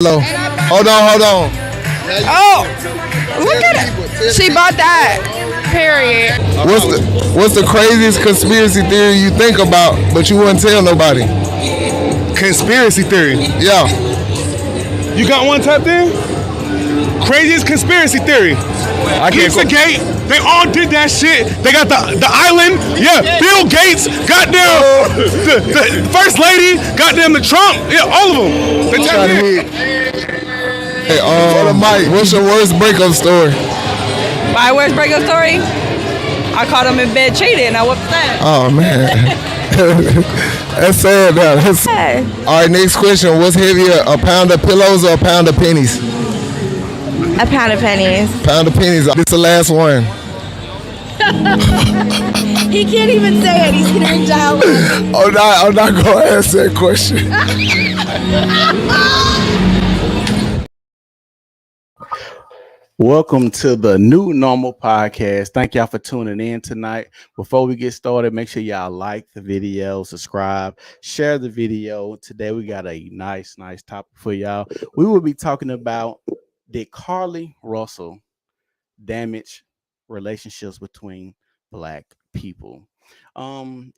Hello. Hold on. Oh, look at it. She bought that. Period. What's the craziest conspiracy theory you think about, but you wouldn't tell nobody? Conspiracy theory. Yeah. You got one tapped in? Craziest conspiracy theory. Pizzagate. They all did that shit. They got the island. Yeah. Bill Gates. Goddamn. The first lady. Goddamn the Trump. Yeah. All of them. They tapped in. Hey, Mike, what's your worst breakup story? My worst breakup story? I caught him in bed cheating. I whooped that. Oh man. That's sad now. All right, next question. What's heavier, a pound of pillows or a pound of pennies? A pound of pennies. Pound of pennies. This is the last one. He can't even say it. He's gonna reach out. I'm not gonna answer that question. Welcome to the New Normal Podcast. Thank y'all for tuning in tonight. Before we get started, make sure y'all like the video, subscribe, share the video. Today we got a nice topic for y'all. We will be talking about, did Carlee Russell damage relationships between Black people?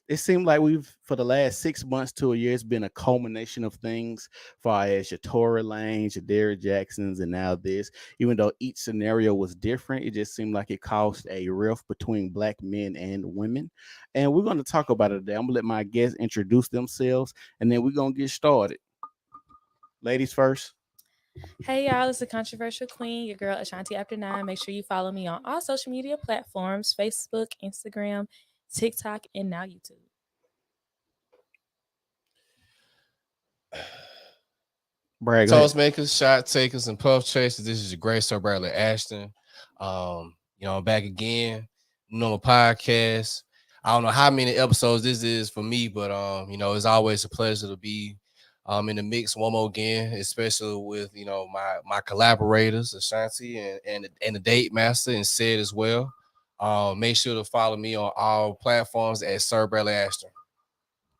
It seemed like for the last 6 months to a year, it's been a culmination of things, far as your Tory Lanez, your Derrick Jacksons, and now this. Even though each scenario was different, it just seemed like it caused a rift between Black men and women. And we're going to talk about it today. I'm gonna let my guests introduce themselves, and then we're gonna get started. Ladies first. Hey y'all, it's the Controversial Queen, your girl Ashanti After 9. Make sure you follow me on all social media platforms: Facebook, Instagram, TikTok, and now YouTube. Brad, Toast makers, shot takers, and puff chasers. This is your great Sir Bradley Ashton. I'm back again. Normal podcast. I don't know how many episodes this is for me, but it's always a pleasure to be in the mix one more again, especially with my collaborators, Ashanti and the Date Master and Sid as well. Make sure to follow me on all platforms at Sir Bradley Ashton.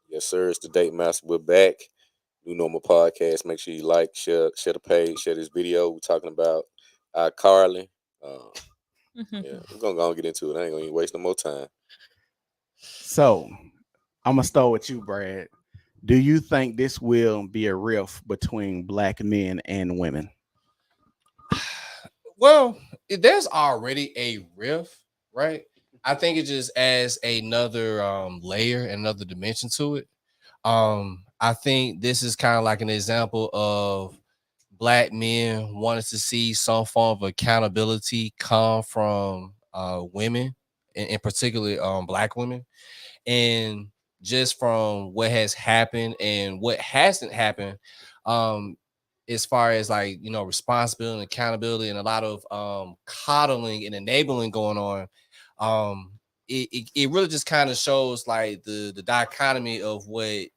Yes, sir. It's the Date Master. We're back. New Normal Podcast. Make sure you like, share the page, share this video. We're talking about Carlee. Yeah, we're gonna go and get into it. I ain't gonna even waste no more time. So I'm gonna start with you, Brad. Do you think this will be a rift between Black men and women? Well, there's already a rift, right? I think it just adds another layer, another dimension to it. I think this is kind of like an example of Black men wanting to see some form of accountability come from women, and particularly Black women. And just from what has happened and what hasn't happened, as far as responsibility and accountability and a lot of coddling and enabling going on, it really just kind of shows like the dichotomy of what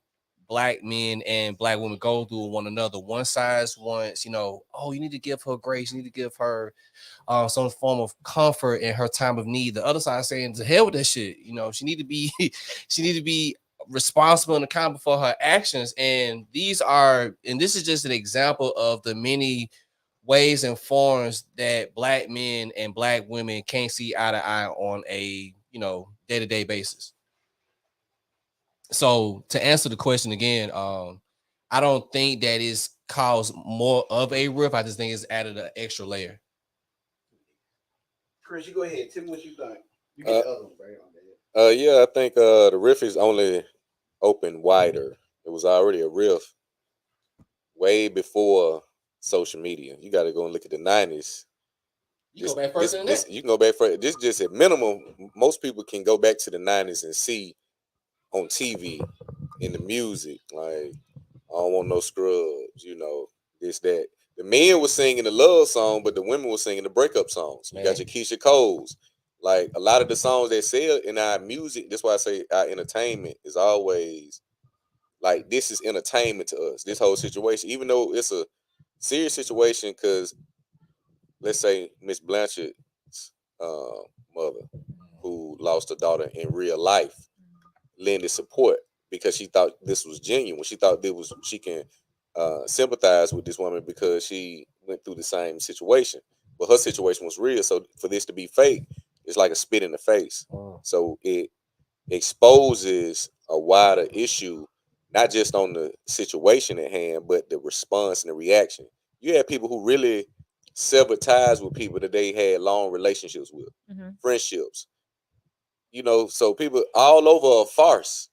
Black men and Black women go through with one another. One side wants, oh, you need to give her grace, you need to give her some form of comfort in her time of need. The other side saying, to hell with that shit. She need to be responsible and accountable for her actions. And this is just an example of the many ways and forms that Black men and Black women can't see eye to eye on a day-to-day basis. So to answer the question again, I don't think that it's caused more of a rift. I just think it's added an extra layer. Chris, you go ahead. Tell me what you think. You get the other one, right? Yeah, I think the rift is only open wider. It was already a rift way before social media. You got to go and look at the 90s. You go back further than that. You can go back further. This just at minimum. Most people can go back to the 90s and see on TV, in the music, like, I don't want no scrubs, this, that. The men were singing the love song, but the women were singing the breakup songs. You got your Keisha Coles. Like, a lot of the songs they sell in our music, that's why I say our entertainment is always, like, this is entertainment to us, this whole situation. Even though it's a serious situation, because, let's say, Miss Blanchard's mother, who lost her daughter in real life, lended support because she thought this was genuine. She thought she can sympathize with this woman because she went through the same situation, but her situation was real. So for this to be fake, it's like a spit in the face. So it exposes a wider issue, not just on the situation at hand, but the response and the reaction. You had people who really severed ties with people that they had long relationships with, friendships. So people all over a farce.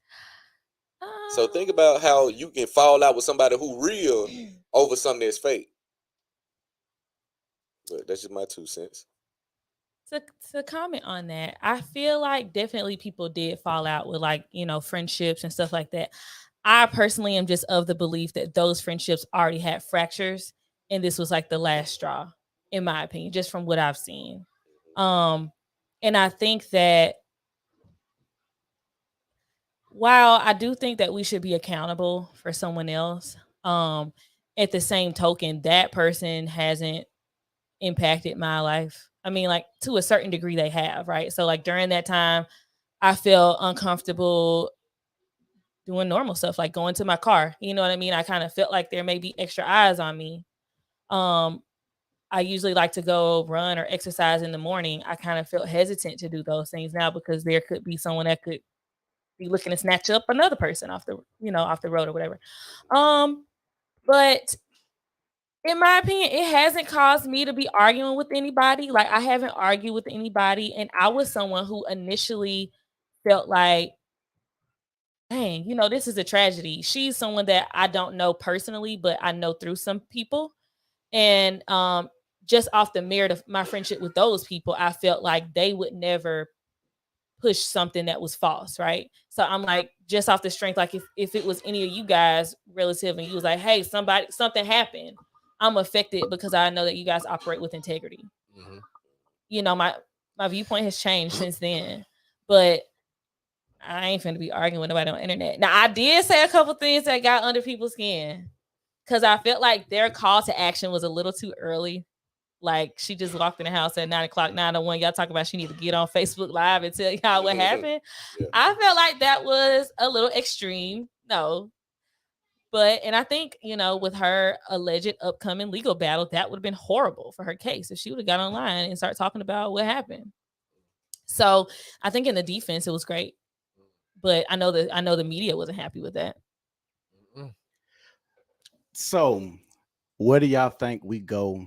So think about how you can fall out with somebody who real over something that's fake. But that's just my 2 cents. To comment on that, I feel like definitely people did fall out with friendships and stuff like that. I personally am just of the belief that those friendships already had fractures and this was like the last straw, in my opinion, just from what I've seen. And I think that while I do think that we should be accountable for someone else, at the same token, that person hasn't impacted my life. I mean, like to a certain degree they have, right? So like during that time, I felt uncomfortable doing normal stuff, like going to my car. You know what I mean? I kind of felt like there may be extra eyes on me. Um, I usually like to go run or exercise in the morning. I kind of felt hesitant to do those things now because there could be someone that could be looking to snatch up another person off the road or whatever. But in my opinion, it hasn't caused me to be arguing with anybody. Like I haven't argued with anybody, and I was someone who initially felt like, dang, this is a tragedy. She's someone that I don't know personally, but I know through some people. And just off the merit of my friendship with those people, I felt like they would never push something that was false, right? So I'm like, just off the strength, like if it was any of you guys relative and you was like, hey, something happened, I'm affected because I know that you guys operate with integrity. My viewpoint has changed since then, but I ain't finna be arguing with nobody on the internet. Now I did say a couple things that got under people's skin because I felt like their call to action was a little too early. Like she just walked in the house at 9:00, 9:01. Y'all talk about she need to get on Facebook Live and tell y'all what happened. Yeah. I felt like that was a little extreme. No. And I think, with her alleged upcoming legal battle, that would have been horrible for her case if she would have got online and started talking about what happened. So I think in the defense, it was great. But I know the media wasn't happy with that. So where do y'all think we go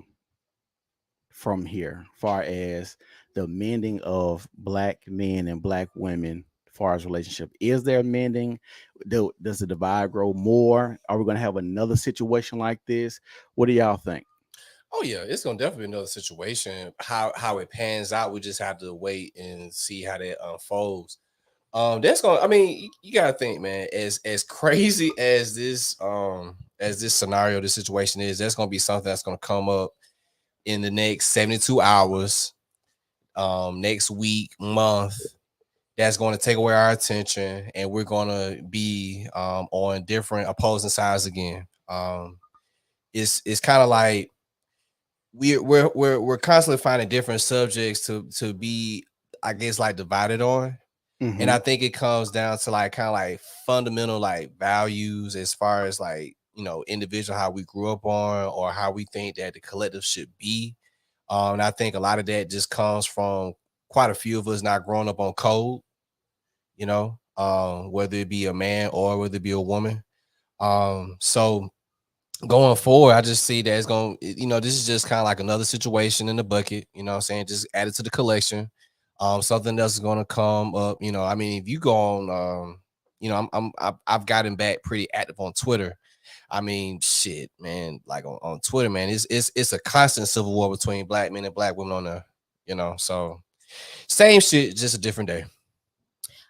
from here, far as the mending of black men and black women, far as relationship? Is there mending? Does the divide grow more? Are we going to have another situation like this? What do y'all think? Oh yeah, it's gonna definitely be another situation. How it pans out, we just have to wait and see how that unfolds. That's gonna. I mean, you gotta think, man. As crazy as this scenario, this situation is, that's gonna be something that's gonna come up in the next 72 hours, next week, month. That's going to take away our attention, and we're gonna be on different opposing sides again. It's kind of like we're constantly finding different subjects to be, I guess, like divided on. And I think it comes down to like kind of like fundamental like values as far as like, individual, how we grew up on, or how we think that the collective should be. And I think a lot of that just comes from quite a few of us not growing up on code, whether it be a man or whether it be a woman. So going forward, I just see that it's going to, this is just kind of like another situation in the bucket, what I'm saying? Just add it to the collection. Something else is going to come up, I mean, if you go on, I've gotten back pretty active on Twitter. I mean, shit, man, like on Twitter, man, it's a constant civil war between black men and black women on there, so same shit, just a different day.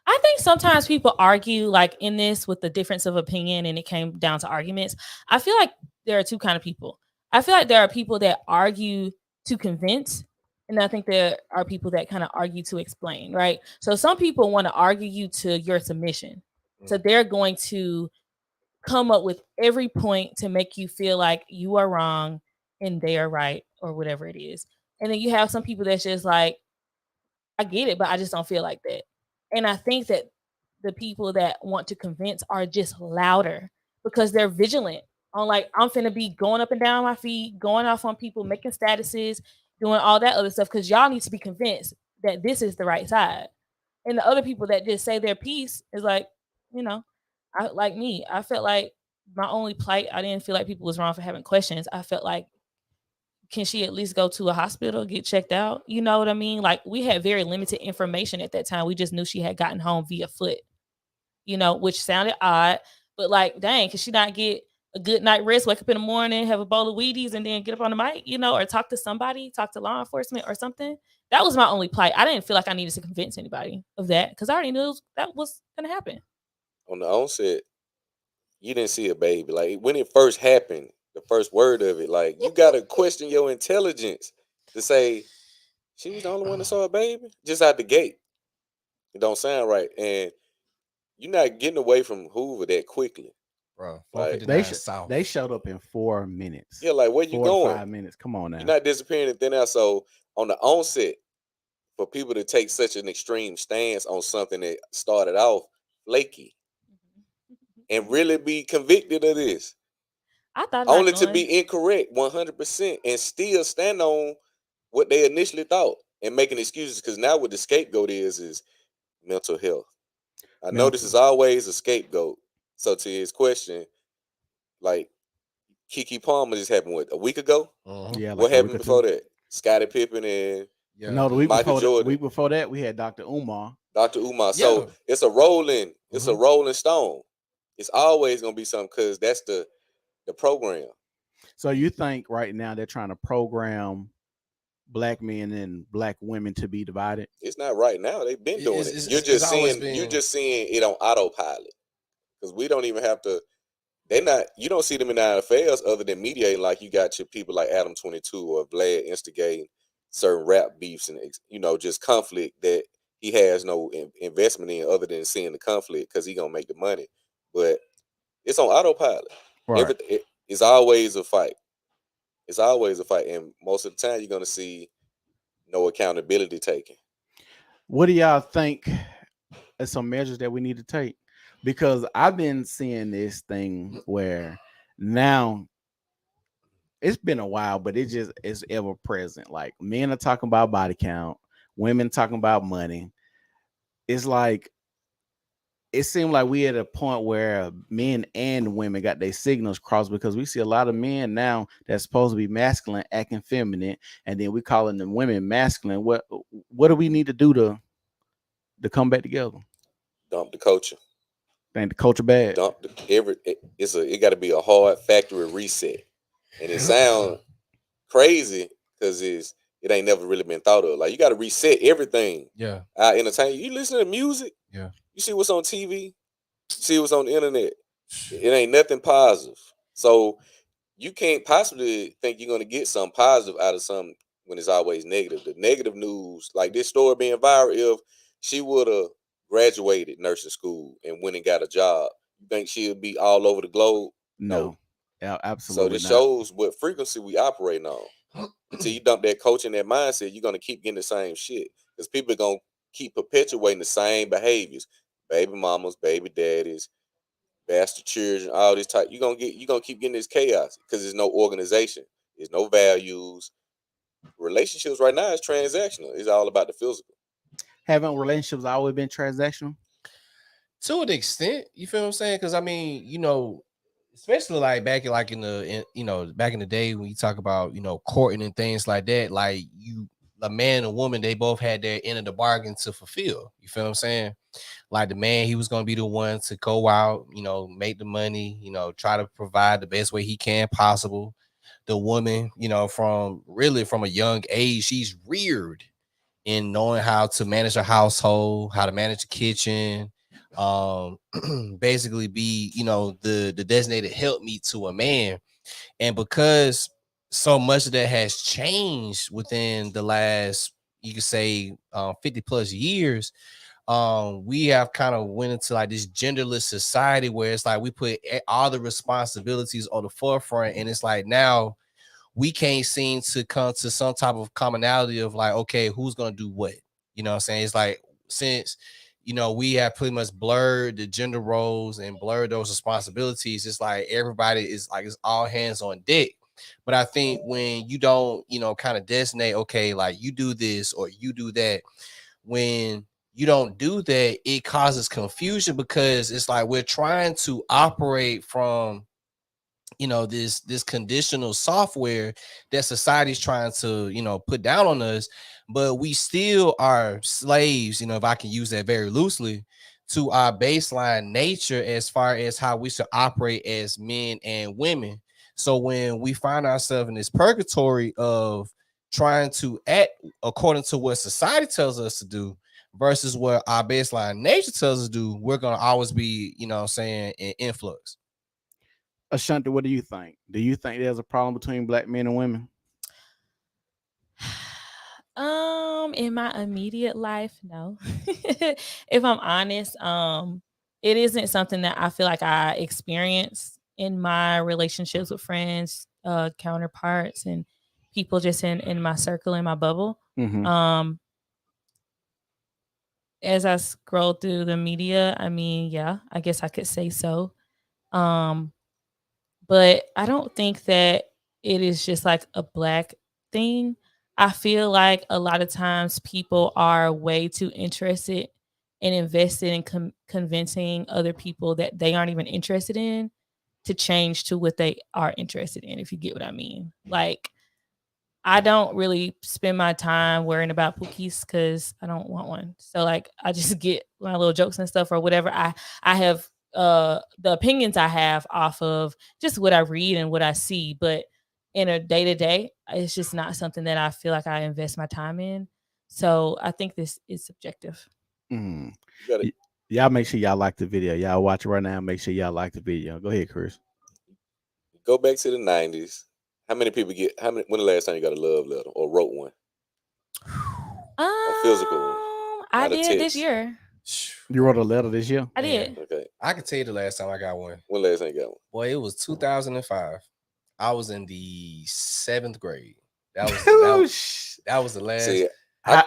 I think sometimes people argue like in this with the difference of opinion and it came down to arguments. I feel like there are two kind of people. I feel like there are people that argue to convince, and I think there are people that kind of argue to explain, right? So some people want to argue you to your submission. So they're going to come up with every point to make you feel like you are wrong and they are right or whatever it is. And then you have some people that's just like, I get it, but I just don't feel like that. And I think that the people that want to convince are just louder because they're vigilant. on like I'm finna be going up and down my feet, going off on people, making statuses, doing all that other stuff because y'all need to be convinced that this is the right side. And the other people that just say their piece is like, you know, I like me. I felt like my only plight, I didn't feel like people was wrong for having questions. I felt like, can she at least go to a hospital, get checked out? You know what I mean? Like we had very limited information at that time. We just knew she had gotten home via foot, you know, which sounded odd, but like, dang, can she not get a good night rest, wake up in the morning, have a bowl of Wheaties, and then get up on the mic, you know, or talk to somebody, talk to law enforcement or something? That was my only plight. I didn't feel like I needed to convince anybody of that because I already knew that was going to happen. On the onset, you didn't see a baby. Like when it first happened, the first word of it, like you gotta question your intelligence to say she was the only one that saw a baby just out the gate. It don't sound right, and you're not getting away from Hoover that quickly, bro. like 459 South. They showed up in 4 minutes. yeah, like where you 4 to going? 5 minutes. Come on now. You're not disappearing and thin out. So on the onset, for people to take such an extreme stance on something that started off flaky and really be convicted of this, I thought about only to going. be incorrect 100% and still stand on what they initially thought and making excuses. Because now what the scapegoat is mental health. I know this is always a scapegoat. So to his question, like Kiki Palmer just happened a week ago. Yeah, like What happened before that? Scottie Pippen and no, the week Michael before Jordan. The week before that, we had Dr. Umar. Dr. Umar. So it's a rolling stone. It's always gonna be something because that's the program. So you think right now they're trying to program black men and black women to be divided? It's not right now. They've been doing it. You're just seeing it on autopilot because we don't even have to. You don't see them in the affairs other than mediating. Like you got your people like Adam 22 or Vlad instigating certain rap beefs and just conflict that he has no investment in other than seeing the conflict because he gonna make the money. But it's on autopilot. Right. It's always a fight. It's always a fight, and most of the time you're gonna see no accountability taken. What do y'all think are some measures that we need to take? Because I've been seeing this thing where now it's been a while, but it just is ever present. Like men are talking about body count, women talking about money. It's like it seemed like we at a point where men and women got their signals crossed because we see a lot of men now that's supposed to be masculine acting feminine, and then we calling them women masculine. What do we need to do to come back together? Dump the culture. Think the culture bad. Dump it got to be a hard factory reset, and it sounds crazy because it ain't never really been thought of. Like you got to reset everything. Yeah. Entertain you. Listen to music. Yeah. You see what's on TV. You see what's on the internet. It ain't nothing positive. So you can't possibly think you're gonna get something positive out of something when it's always negative. The negative news, like this story being viral, if she would have graduated nursing school and went and got a job, you think she'll be all over the globe? No. Yeah, absolutely. So this shows what frequency we operating on. Until you dump that coach and that mindset, you're gonna keep getting the same shit because people are gonna keep perpetuating the same behaviors. Baby mamas, baby daddies, bastard children, all this type. You're gonna keep getting this chaos because there's no organization, there's no values. Relationships right now is transactional. It's all about the physical. Haven't relationships always been transactional? To an extent, you feel what I'm saying? Because I mean, especially like back in the day when you talk about courting and things like that, like a man and woman, they both had their end of the bargain to fulfill. You feel what I'm saying? Like the man, he was going to be the one to go out, make the money, try to provide the best way he can possible. The woman, from a young age, she's reared in knowing how to manage a household, how to manage a kitchen, basically be, the designated helpmeet to a man. And because so much of that has changed within the last, you could say, 50 plus years, we have kind of went into like this genderless society where it's like we put all the responsibilities on the forefront, and it's like now we can't seem to come to some type of commonality of like, okay, who's gonna do what? You know what I'm saying? It's like since we have pretty much blurred the gender roles and blurred those responsibilities. It's like everybody is like it's all hands on deck. But I think when you don't, kind of designate, okay, like you do this or you do that, when you don't do that, it causes confusion because it's like we're trying to operate from this conditional software that society's trying to put down on us, but we still are slaves, if I can use that very loosely, to our baseline nature as far as how we should operate as men and women. So when we find ourselves in this purgatory of trying to act according to what society tells us to do versus what our baseline nature tells us to do, we're going to always be saying in influx. Ashanti, what do you think? Do you think there's a problem between black men and women? In my immediate life, no. If I'm honest, it isn't something that I feel like I experience in my relationships with friends, counterparts, and people just in my circle, in my bubble. Mm-hmm. As I scroll through the media, I mean, yeah, I guess I could say so. But I don't think that it is just like a black thing. I feel like a lot of times people are way too interested and invested in convincing other people that they aren't even interested in to change to what they are interested in, if you get what I mean. Like, I don't really spend my time worrying about Pookies because I don't want one. So like I just get my little jokes and stuff or whatever. I have the opinions I have off of just what I read and what I see. But in a day to day, it's just not something that I feel like I invest my time in. So I think this is subjective. Mm. Y'all make sure y'all like the video. Y'all watch it right now. Make sure y'all like the video. Go ahead, Chris. Go back to the 90s. How many people when the last time you got a love letter or wrote one? A physical one. I did this year. You wrote a letter this year? I did. Okay. I can tell you the last time I got one. When last time you got one? Boy, it was 2005. I was in the 7th grade. That was the last. See, hold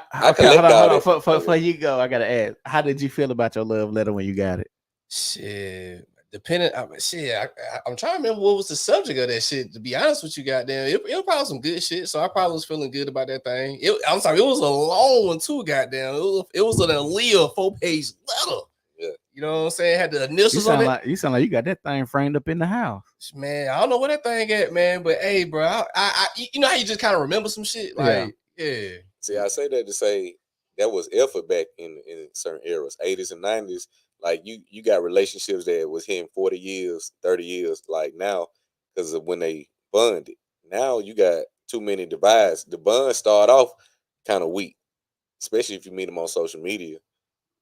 on. Before you go, I gotta ask, how did you feel about your love letter when you got it? Shit. I'm trying to remember what was the subject of that shit. To be honest with you, goddamn, it was probably some good shit. So I probably was feeling good about that thing. I'm sorry, it was a long one too, goddamn. It was an Aaliyah 4-page letter. Yeah. You know what I'm saying? Had the initials on it. You sound like you got that thing framed up in the house. Man, I don't know where that thing at, man. But hey, bro, I you know how you just kind of remember some shit? Like, yeah. See, I say that to say that was effort back in certain eras, 80s and 90s. Like you got relationships that was here in 40 years, 30 years, like now, because of when they bonded. Now you got too many divides. The bonds start off kind of weak, especially if you meet them on social media.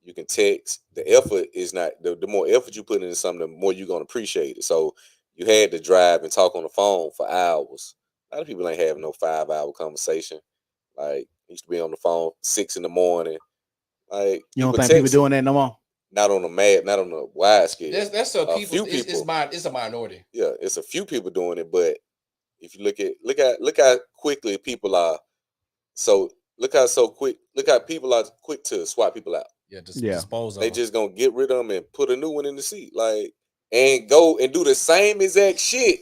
You can text. The effort is not the more effort you put into something, the more you're gonna appreciate it. So you had to drive and talk on the phone for hours. A lot of people ain't having no 5-hour conversation. Like used to be on the phone 6 a.m. Like you don't think people doing that no more? Not on the wide scale. That's a few people. It's a minority. Yeah, it's a few people doing it, but if you look how quickly people are. So look how people are quick to swap people out. Yeah, dispose of them. They just gonna get rid of them and put a new one in the seat, like, and go and do the same exact shit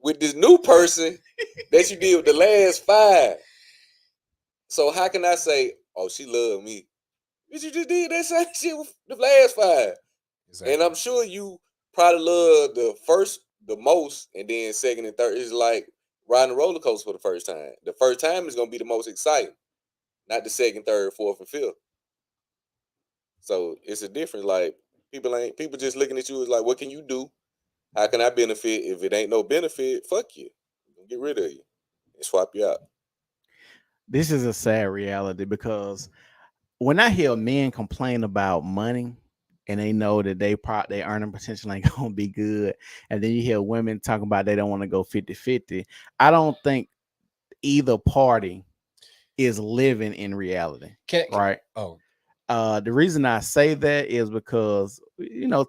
with this new person that you did with the last 5. So how can I say, oh, she loved me? But you just did that same shit with the last 5. Exactly. And I'm sure you probably love the first the most, and then second and third is like riding a roller coaster for the first time. The first time is gonna be the most exciting, not the second, third, fourth, and fifth. So it's a difference. Like people just looking at you as like, what can you do? How can I benefit? If it ain't no benefit, fuck you. Get rid of you and swap you out. This is a sad reality because when I hear men complain about money and they know that they earning potential ain't gonna be good, and then you hear women talking about they don't want to go 50-50, I don't think either party is living in reality. Right? The reason I say that is because,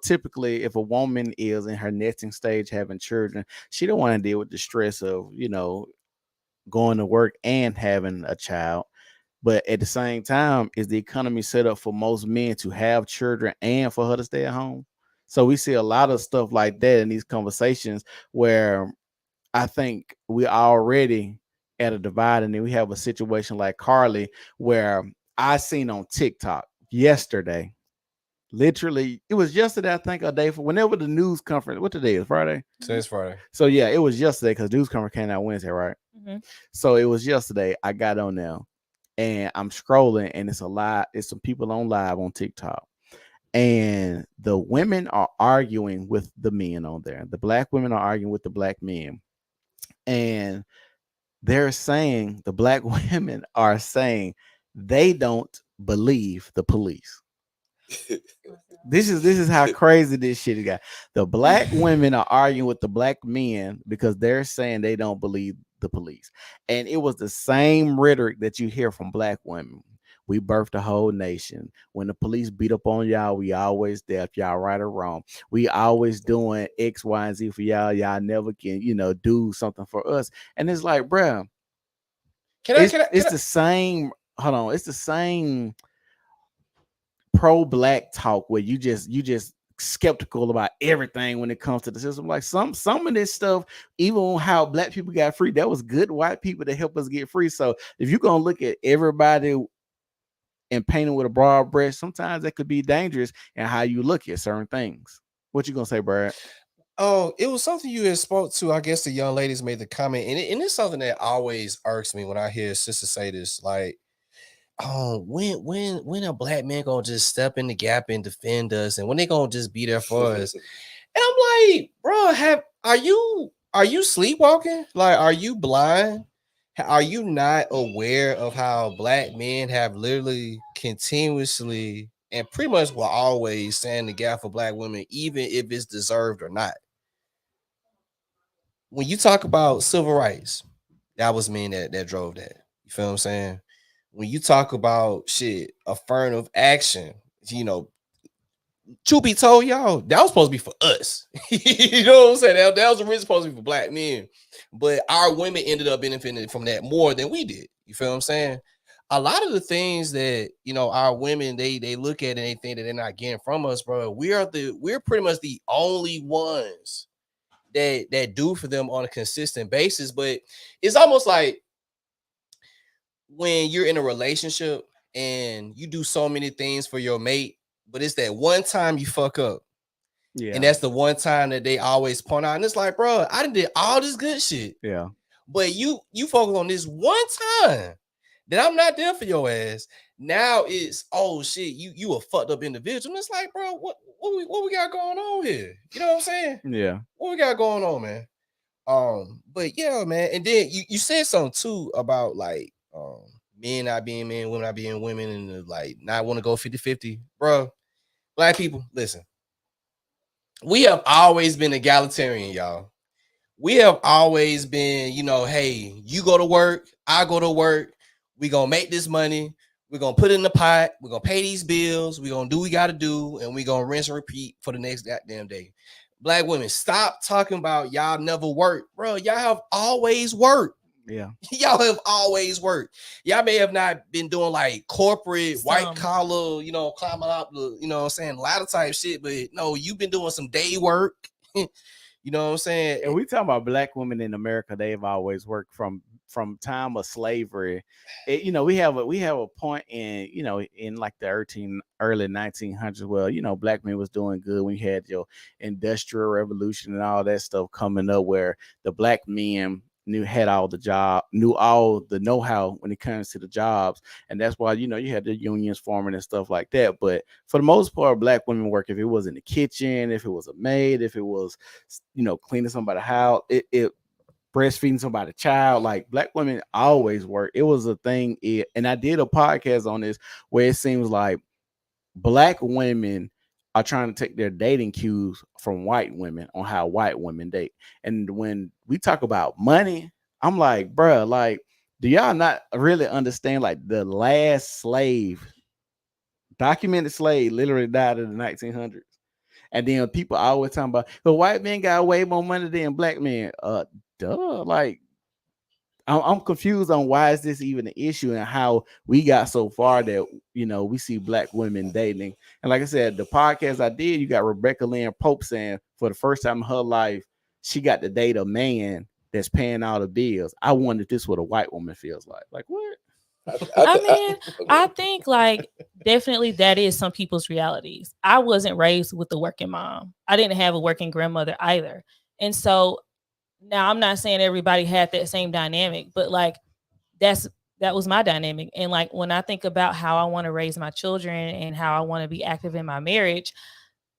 typically if a woman is in her nesting stage having children, she don't want to deal with the stress of, going to work and having a child. But at the same time, is the economy set up for most men to have children and for her to stay at home? So we see a lot of stuff like that in these conversations where I think we already at a divide, and then we have a situation like Carlee where I seen on TikTok yesterday. Literally, it was yesterday. I think a day for whenever the news conference. What today is Friday? Today's Friday. So yeah, it was yesterday because news conference came out Wednesday, right? Mhm. So it was yesterday. I got on there and I'm scrolling, and it's a lot. It's some people on live on TikTok, and the women are arguing with the men on there. The black women are arguing with the black men, and they're saying the black women are saying they don't believe the police. This is how crazy this shit got. The black women are arguing with the black men because they're saying they don't believe the police. And it was the same rhetoric that you hear from black women. We birthed a whole nation. When the police beat up on y'all, we always there if y'all right or wrong. We always doing X, Y, and Z for y'all. Y'all never can, do something for us. And it's like, bruh, it's the same. Hold on, it's the same pro-black talk where you just skeptical about everything when it comes to the system. Like some of this stuff, even on how black people got free, that was good white people to help us get free. So if you're gonna look at everybody and painting with a broad brush, sometimes that could be dangerous in how you look at certain things. What you gonna say, Brad? Oh, it was something you had spoke to. I guess the young ladies made the comment, and it's something that always irks me when I hear sisters say this. Like, oh, when a black man gonna just step in the gap and defend us, and when they gonna just be there for us? And I'm like, bro, are you sleepwalking? Like, are you blind? Are you not aware of how black men have literally continuously and pretty much will always stand the gap for black women, even if it's deserved or not? When you talk about civil rights, that was men that drove that. You feel what I'm saying? When you talk about shit, affirmative action, truth be told, y'all, that was supposed to be for us. You know what I'm saying? That was originally supposed to be for black men. But our women ended up benefiting from that more than we did. You feel what I'm saying? A lot of the things that our women they look at and they think that they're not getting from us, bro. We're pretty much the only ones that do for them on a consistent basis. But it's almost like when you're in a relationship and you do so many things for your mate, but it's that one time you fuck up. Yeah. And that's the one time that they always point out. And it's like, bro, I did all this good shit. Yeah. But you focus on this one time that I'm not there for your ass. Now it's, oh shit, you a fucked up individual. And it's like, bro, what we got going on here? You know what I'm saying? Yeah. What we got going on, man? But yeah, man. And then you said something too about like men not being men, women not being women, and like not want to go 50-50. Bro, black people, listen. We have always been egalitarian, y'all. We have always been, hey, you go to work, I go to work, we gonna make this money, we're gonna put it in the pot, we're gonna pay these bills, we're gonna do what we gotta do, and we're gonna rinse and repeat for the next goddamn day. Black women, stop talking about y'all never work, bro. Y'all have always worked. Yeah. Y'all have always worked. Y'all may have not been doing like corporate, white collar, climbing up the, ladder type shit, but no, you've been doing some day work. You know what I'm saying? And we talking about black women in America. They've always worked from time of slavery. We have a point in like the early 1900s where black men was doing good when you had your industrial revolution and all that stuff coming up, where the black men had all the job, knew all the know-how when it comes to the jobs. And that's why, you had the unions forming and stuff like that. But for the most part, black women work, if it was in the kitchen, if it was a maid, if it was, cleaning somebody's house, it breastfeeding somebody's child, like black women always work. It was a thing. And I did a podcast on this where it seems like black women are trying to take their dating cues from white women on how white women date. And when we talk about money, I'm like, bruh, like, do y'all not really understand? Like, the last documented slave, literally died in the 1900s. And then people always talking about the white men got way more money than black men. Duh. Like, I'm confused on why is this even an issue and how we got so far that we see black women dating. And like I said, the podcast I did, you got Rebecca Lynn Pope saying for the first time in her life, she got to date a man that's paying all the bills. I wonder if this is what a white woman feels like. Like what? I think like definitely that is some people's realities. I wasn't raised with a working mom. I didn't have a working grandmother either. And so now I'm not saying everybody had that same dynamic, but like that was my dynamic. And like when I think about how I want to raise my children and how I want to be active in my marriage,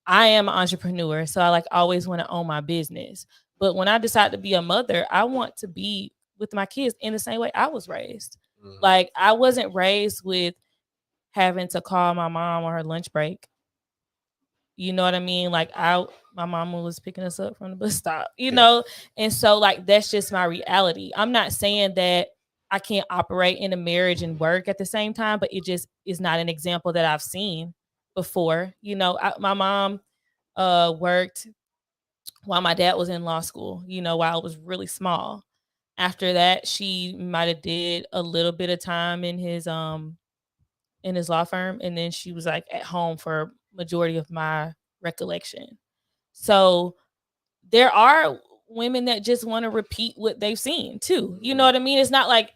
I am an entrepreneur. So I like always want to own my business. But when I decide to be a mother, I want to be with my kids in the same way I was raised. Mm-hmm. Like I wasn't raised with having to call my mom on her lunch break. You know what I mean? Like my mama was picking us up from the bus stop, you know? And so like, that's just my reality. I'm not saying that I can't operate in a marriage and work at the same time, but it just is not an example that I've seen before. My mom worked while my dad was in law school, while I was really small. After that, she might have did a little bit of time in his law firm, and then she was like at home for majority of my recollection. So there are women that just want to repeat what they've seen too. You know what I mean? It's not like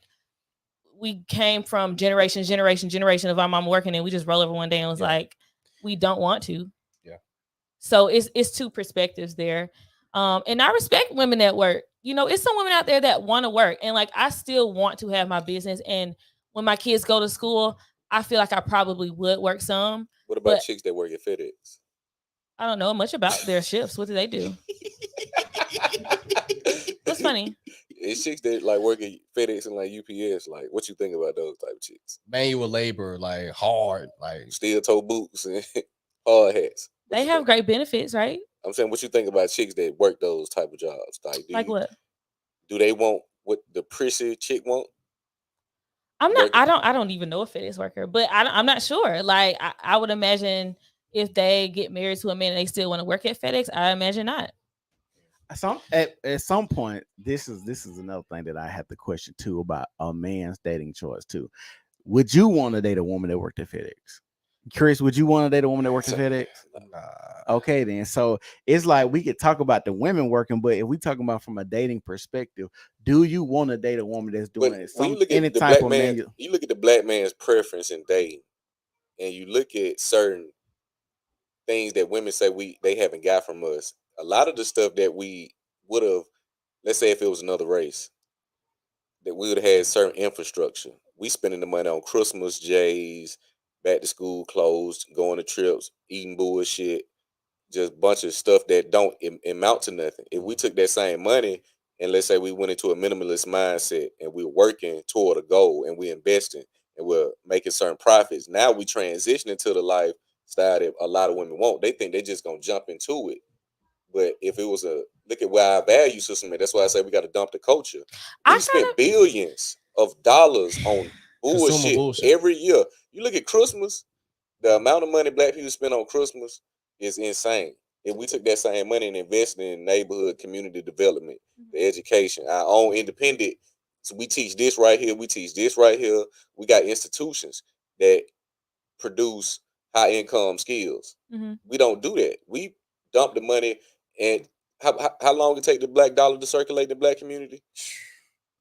we came from generation of our mom working and we just roll over one day and was like, we don't want to. Yeah. So it's two perspectives there. And I respect women that work. It's some women out there that want to work. And like, I still want to have my business. And when my kids go to school, I feel like I probably would work some. What about chicks that work at FedEx? I don't know much about their shifts. What do they do? What's funny? It's chicks that like work at FedEx and like UPS. Like, what you think about those type of chicks? Manual labor, like hard, like steel toe boots and hard hats. They have great benefits, right? I'm saying, what you think about chicks that work those type of jobs? Like what? Do they want what the prissy chick want? I'm not. I don't even know if it is worker, but I'm not sure. Like I would imagine if they get married to a man and they still want to work at FedEx, I imagine not. At some point, this is another thing that I have to question too about a man's dating choice too. Would you want to date a woman that worked at FedEx? Chris, would you want to date a woman that worked at FedEx? Okay, then. So it's like we could talk about the women working, but if we talking about from a dating perspective, do you want to date a woman that's doing it? You look at the black man's preference in dating, and you look at certain things that women say they haven't got from us. A lot of the stuff that we would have, let's say if it was another race, that we would have had certain infrastructure. We spending the money on Christmas J's, back to school clothes, going to trips, eating bullshit, just a bunch of stuff that don't amount to nothing. If we took that same money and let's say we went into a minimalist mindset and we're working toward a goal and we're investing and we're making certain profits, now we transition into the lifestyle that a lot of women want. They think they're just going to jump into it. But if it was look at where our value system is, that's why I say we got to dump the culture. We spent billions of dollars on bullshit every year. You look at Christmas, the amount of money black people spend on Christmas is insane. If we took that same money and invested in neighborhood community development, the education, our own independent, so we teach this right here, we teach this right here. We got institutions that produce high income skills. Mm-hmm. We don't do that. We dump the money. And how long it take the black dollar to circulate in the black community?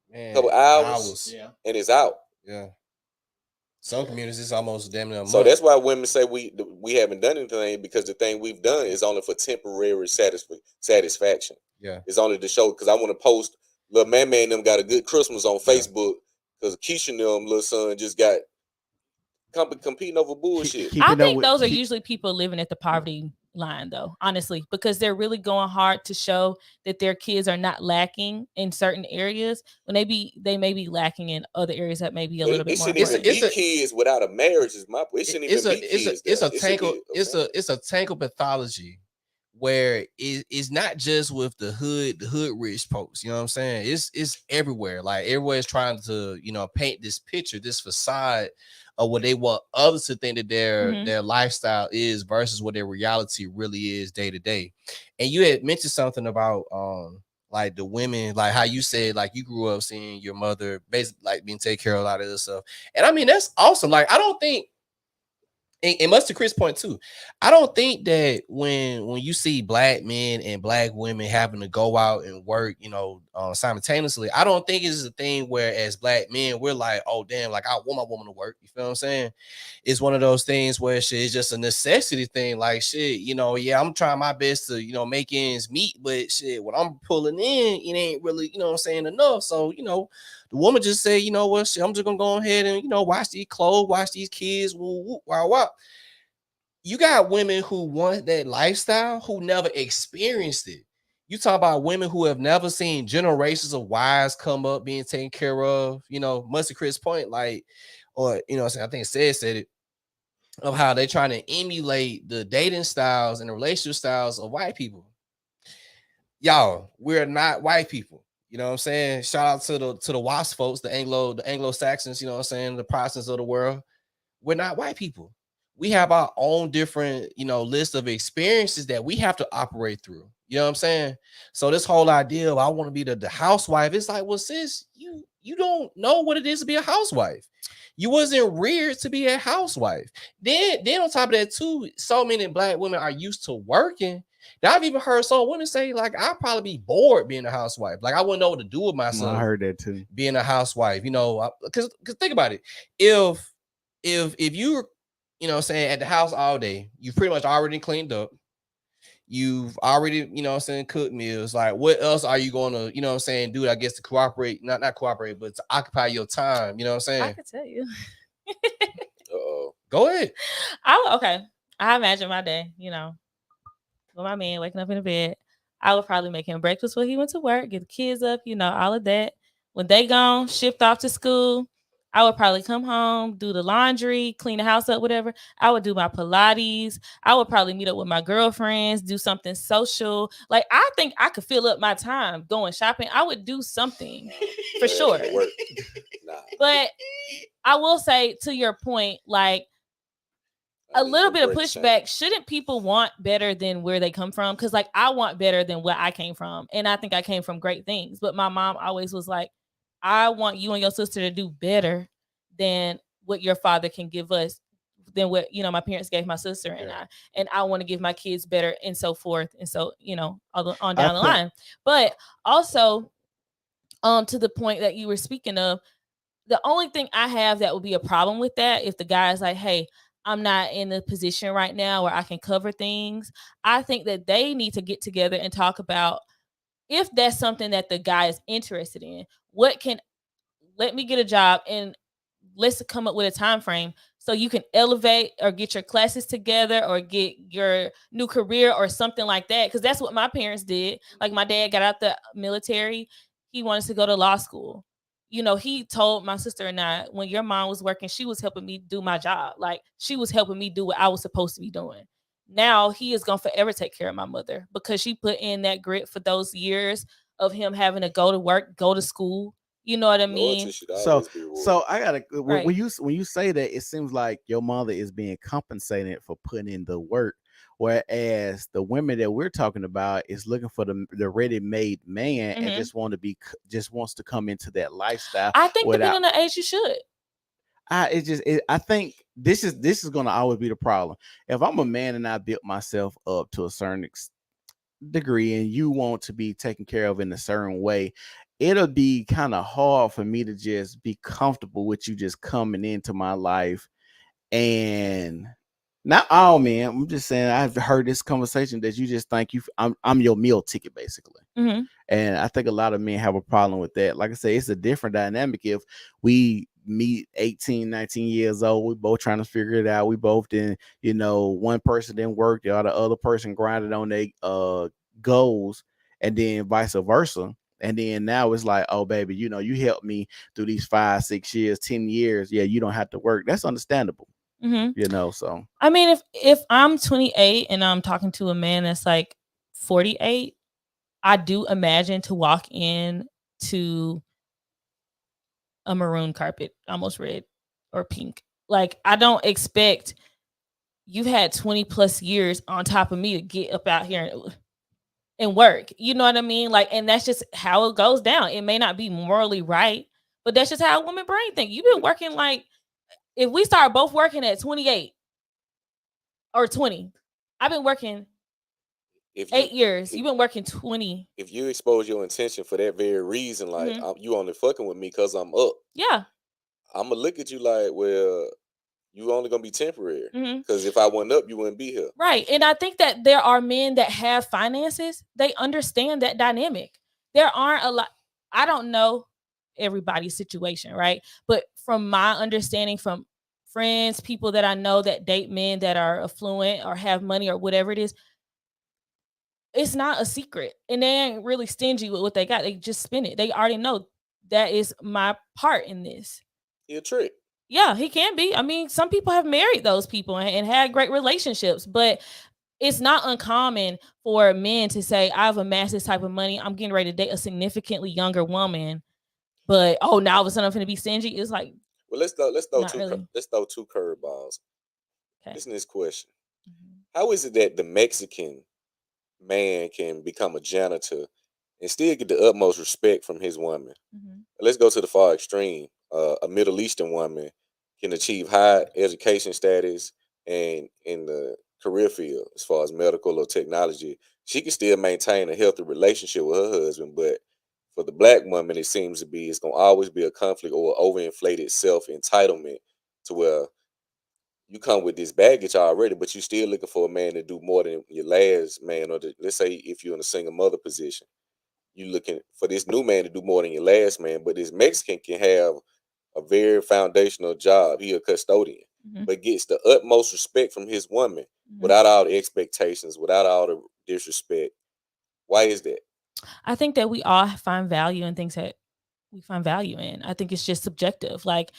Man, a couple hours. Yeah. And it's out. Yeah. Some communities it's almost damn near a month. So that's why women say we haven't done anything, because the thing we've done is only for temporary satisfaction. Yeah. It's only to show, because I want to post little man and them got a good Christmas on Facebook because Keisha and them little son just got competing over bullshit. I think those are usually people living at the poverty line, though, honestly, because they're really going hard to show that their kids are not lacking in certain areas when they may be lacking in other areas that may be a little bit more. It's kids without a marriage is my. It shouldn't even be kids. It's a tangle pathology where it's not just with the hood rich folks. You know what I'm saying? It's everywhere. Like everywhere is trying to paint this picture, this facade of what they want others to think that their lifestyle is versus what their reality really is day to day. And you had mentioned something about like the women, like how you said, like you grew up seeing your mother basically like being taken care of a lot of this stuff. And I mean, that's awesome. Like, I don't think, and much to Chris' point too, I don't think that when you see black men and black women having to go out and work, simultaneously, I don't think it's a thing where as black men we're like, oh damn, like I want my woman to work. You feel what I'm saying? It's one of those things where shit is just a necessity thing. Like shit, yeah, I'm trying my best to make ends meet, but shit, what I'm pulling in, it ain't really, what I'm saying, enough. So the woman just say, you know what, shit, I'm just gonna go ahead and wash these clothes, watch these kids, woo, woo, wow, wow. You got women who want that lifestyle who never experienced it. You talk about women who have never seen generations of wives come up being taken care of, much to Chris' point, like, or I think said it, of how they're trying to emulate the dating styles and the relationship styles of white people. Y'all, we're not white people. You know what I'm saying? Shout out to the WASP folks, the Anglo-Saxons, the Protestants of the world. We're not white people. We have our own different, list of experiences that we have to operate through. You know what I'm saying? So this whole idea of I want to be the housewife, it's like, well, sis, you don't know what it is to be a housewife. You wasn't reared to be a housewife. Then on top of that, too, so many black women are used to working. Now, I've even heard some women say, like, I'd probably be bored being a housewife. Like, I wouldn't know what to do with myself. I heard that too. Being a housewife, because think about it. If you're, saying at the house all day, you've pretty much already cleaned up. You've already, cooked meals. Like, what else are you going to, do, I guess, to cooperate, not cooperate, but to occupy your time, you know what I'm saying? I could tell you. Go ahead. I imagine my day, with my man waking up in the bed. I would probably make him breakfast before he went to work, get the kids up, all of that. When they gone, shipped off to school, I would probably come home, do the laundry, clean the house up, whatever. I would do my Pilates. I would probably meet up with my girlfriends, do something social. Like, I think I could fill up my time going shopping. I would do something for sure. But I will say, to your point, like, a little bit of pushback. Shouldn't people want better than where they come from? Because, like, I want better than where I came from. And I think I came from great things. But my mom always was like, I want you and your sister to do better than what your father can give us, than what, my parents gave my sister and I. And I want to give my kids better, and so forth. And so, on down the line. But also, to the point that you were speaking of, the only thing I have that would be a problem with that, if the guy's like, hey, I'm not in a position right now where I can cover things, I think that they need to get together and talk about, if that's something that the guy is interested in, let me get a job and let's come up with a time frame so you can elevate or get your classes together or get your new career or something like that. Because that's what my parents did. Like, my dad got out the military. He wanted to go to law school. He told my sister and I, when your mom was working, she was helping me do my job. Like, she was helping me do what I was supposed to be doing. Now he is going to forever take care of my mother because she put in that grit for those years of him having to go to work, go to school. You know what I mean? So I gotta when you say that, it seems like your mother is being compensated for putting in the work, whereas the women that we're talking about is looking for the ready-made man and just wants to come into that lifestyle. I think depending on the age, you should. I think this is gonna always be the problem. If I'm a man and I built myself up to a certain degree, and you want to be taken care of in a certain way, it'll be kind of hard for me to just be comfortable with you just coming into my life. And not all men, I'm just saying, I've heard this conversation that you just think I'm your meal ticket, basically. Mm-hmm. And I think a lot of men have a problem with that. Like I say, it's a different dynamic if we meet 18, 19 years old, we both trying to figure it out. We both didn't, one person didn't work, the other person grinded on their goals, and then vice versa. And then now it's like, oh, baby, you helped me through these 5, 6 years, 10 years. Yeah, you don't have to work. That's understandable. Mm-hmm. So I mean, if I'm 28 and I'm talking to a man that's like 48, I do imagine to walk in to a maroon carpet, almost red or pink. Like, I don't expect you've had 20 plus years on top of me to get up out here and work. You know what I mean? Like, and that's just how it goes down. It may not be morally right, but that's just how a woman brain think. You've been working, like, if we start both working at 28 or 20, I've been working 8 years. You've been working 20. If you expose your intention for that very reason, like you only fucking with me because I'm up. Yeah. I'm gonna look at you like, well, you only gonna be temporary. Because if I wasn't up, you wouldn't be here. Right. And I think that there are men that have finances. They understand that dynamic. There aren't a lot. I don't know everybody's situation, right? But from my understanding, from friends, people that I know that date men that are affluent or have money or whatever it is, it's not a secret. And they ain't really stingy with what they got. They just spend it. They already know that is my part in this. He a trick. Yeah, he can be. I mean, some people have married those people and had great relationships, but it's not uncommon for men to say, I have amassed this type of money. I'm getting ready to date a significantly younger woman, but now all of a sudden I'm going to be stingy. It's like, well, let's throw really. let's throw two curveballs. Okay. Listen to this question. How is it that the Mexican man can become a janitor and still get the utmost respect from his woman? Let's go to the far extreme. A Middle Eastern woman can achieve high education status and in the career field as far as medical or technology. She can still maintain a healthy relationship with her husband, but for the black woman, it seems to be it's gonna always be a conflict or overinflated self-entitlement to where you come with this baggage already, but you're still looking for a man to do more than your last man, or let's say if you're in a single mother position, you looking for this new man to do more than your last man. But this Mexican can have a very foundational job. He a custodian, but gets the utmost respect from his woman without all the expectations, without all the disrespect. Why is that? I think that we all find value in things that we find value in. I think it's just subjective. Like,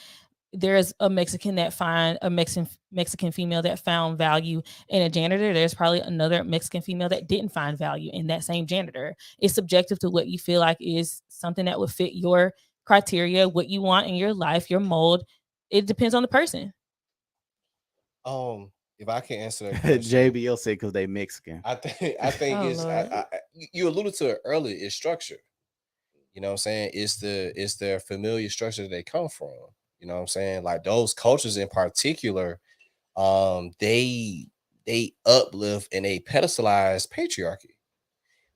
there's a Mexican that find a Mexican female that found value in a janitor. There's probably another Mexican female that didn't find value in that same janitor. It's subjective to what you feel like is something that would fit your criteria, what you want in your life, your mold. It depends on the person. If I can answer that question, JBL said because they Mexican. I think it's you alluded to it earlier. It's structure. You know what I'm saying? It's their familiar structure that they come from. You know what I'm saying? Like those cultures in particular, they uplift and they pedestalize patriarchy.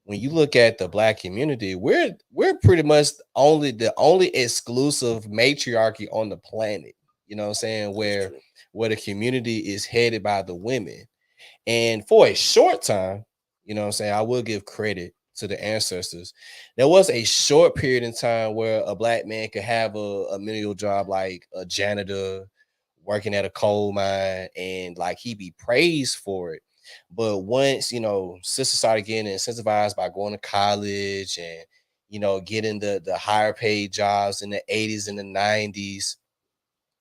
When you look at the black community, we're pretty much the only exclusive matriarchy on the planet. You know what I'm saying? Where the community is headed by the women. And for a short time, you know what I'm saying, I will give credit to the ancestors. There was a short period in time where a black man could have a menial job like a janitor, working at a coal mine, and like he be praised for it. But once, you know, sisters started getting incentivized by going to college and, you know, getting the higher paid jobs in the 80s and the 90s,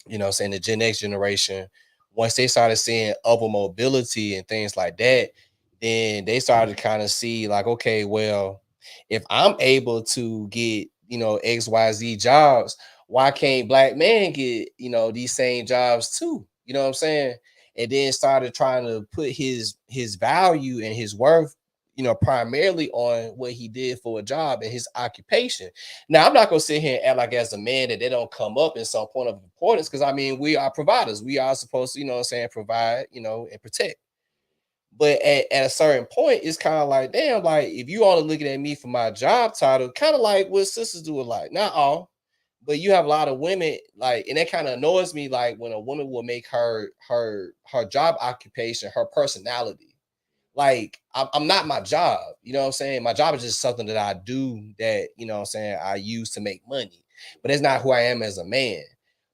you know, saying the Gen X generation, once they started seeing upper mobility and things like that, then they started to kind of see like, okay, well, if I'm able to get, you know, XYZ jobs, why can't black men get, you know, these same jobs too? You know what I'm saying? And then started trying to put his value and his worth, you know, primarily on what he did for a job and his occupation. Now, I'm not going to sit here and act like as a man that they don't come up in some point of importance, because I mean, we are providers. We are supposed to, you know what I'm saying, provide, you know, and protect. But at a certain point, it's kind of like, damn, like if you only looking at me for my job title, kind of like what sisters do a lot, not all, but you have a lot of women like, and that kind of annoys me, like when a woman will make her job occupation her personality. Like I'm not my job, you know what I'm saying? My job is just something that I do that, you know what I'm saying, I use to make money, but it's not who I am as a man.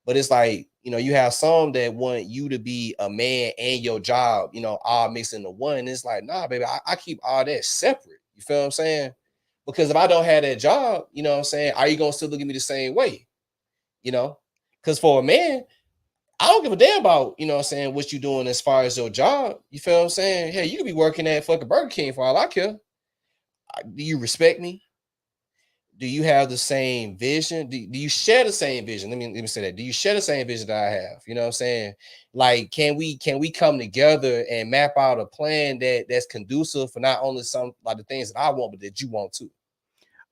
But it's like, you know, you have some that want you to be a man and your job, you know, all mixed into one. And it's like, nah, baby, I keep all that separate. You feel what I'm saying? Because if I don't have that job, you know what I'm saying, are you gonna still look at me the same way? You know, because for a man, I don't give a damn about, you know what I'm saying, what you doing as far as your job. You feel what I'm saying? Hey, you could be working at fucking Burger King for all I care. Do you respect me? do you have the same vision? Do you share the same vision? Let me say that. Do you share the same vision that I have? You know what I'm saying? Like, can we come together and map out a plan that's conducive for not only some like the things that I want, but that you want too?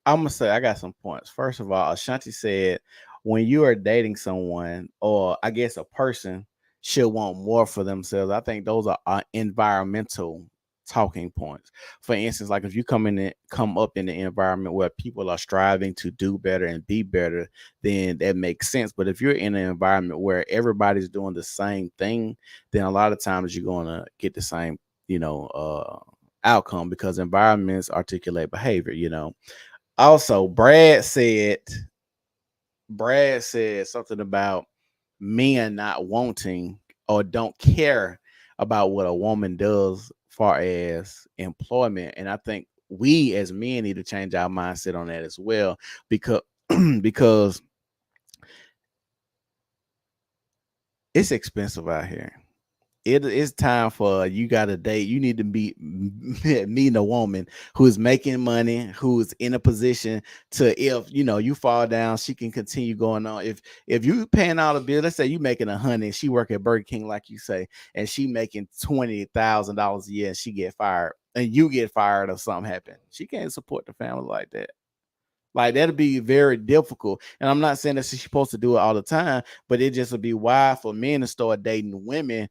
I'm gonna say I got some points. First of all, Ashanti said when you are dating someone, or I guess a person should want more for themselves. I think those are environmental talking points. For instance, like if you come up in the environment where people are striving to do better and be better, then that makes sense. But if you're in an environment where everybody's doing the same thing, then a lot of times you're gonna get the same, outcome, because environments articulate behavior. Also, Brad said something about men not wanting or don't care about what a woman does far as employment. And I think we as men need to change our mindset on that as well, because because it's expensive out here. It is time for you got to date. You need to be meeting a woman who's making money, who's in a position to, if you fall down, she can continue going on. If you paying all the bill, let's say you making $100, she work at Burger King, like you say, and she making $20,000 a year, and she get fired, and you get fired or something happen, she can't support the family like that. Like, that'll be very difficult. And I'm not saying that she's supposed to do it all the time, but it just would be wise for men to start dating women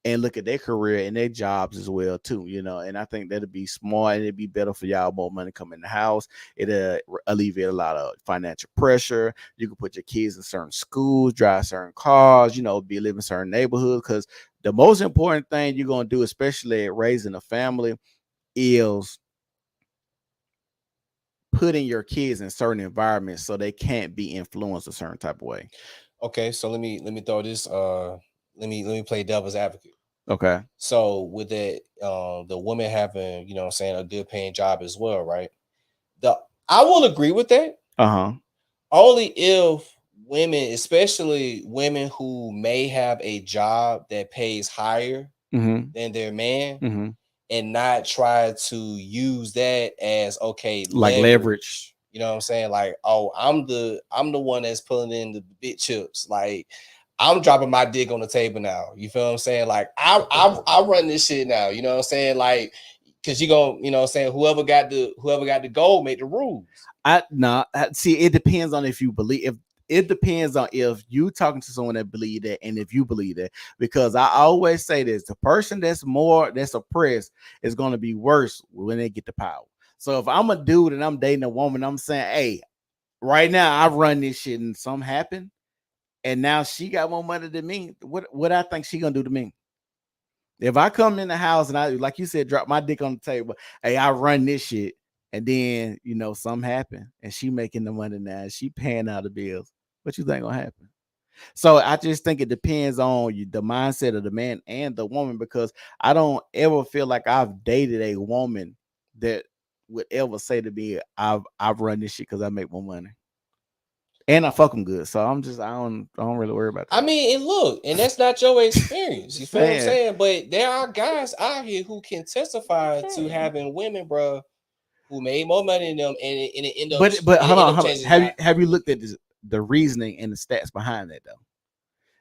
and look at their career and their jobs as well too, and I think that'd be smart, and it'd be better for y'all. More money come in the house. It'll alleviate a lot of financial pressure. You can put your kids in certain schools, drive certain cars, be live in certain neighborhoods, because the most important thing you're going to do, especially raising a family, is putting your kids in certain environments so they can't be influenced a certain type of way. Okay, so let me throw this. Let me play devil's advocate. Okay. So with that, the woman having, what I'm saying, a good paying job as well, right? I will agree with that. Only if women, especially women who may have a job that pays higher than their man, and not try to use that as like leverage. You know what I'm saying? Like, oh, I'm the one that's pulling in the big chips. Like, I'm dropping my dick on the table now. You feel what I'm saying? Like, I run this shit now. You know what I'm saying? Like, because you gonna, what I'm saying, whoever got the goal make the rules. See, it depends on if you believe. It depends on if you talking to someone that believe that, and if you believe that. Because I always say this: the person that's oppressed is going to be worse when they get the power. So if I'm a dude and I'm dating a woman, I'm saying, hey, right now I run this shit, and something happened, and now she got more money than me. What I think she gonna do to me? If I come in the house and I, like you said, drop my dick on the table, hey, I run this shit, and then something happened, and she making the money now, and she paying out the bills. What you think gonna happen? So I just think it depends on the mindset of the man and the woman, because I don't ever feel like I've dated a woman that would ever say to me, I've run this shit because I make more money. And I fuck them good. So I don't really worry about that. I mean, and that's not your experience. You feel what I'm saying? But there are guys out here who can testify to having women, bro, who made more money than them, and it end up. But hold on. Have you looked at the reasoning and the stats behind that though?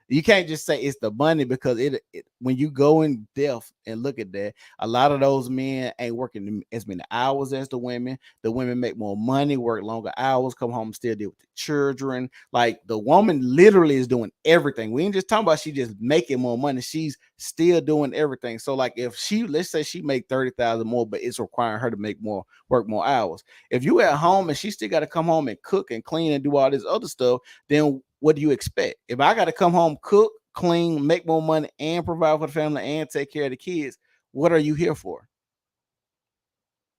You can't just say it's the money, because it when you go in depth and look at that, a lot of those men ain't working as many hours as the women. The women make more money, work longer hours, come home, still deal with the children. Like, the woman literally is doing everything. We ain't just talking about she just making more money. She's still doing everything. So like, if let's say she make 30,000 more, but it's requiring her to work more hours. If you at home and she still got to come home and cook and clean and do all this other stuff, then what do you expect? If I got to come home, cook, clean, make more money, and provide for the family and take care of the kids, what are you here for?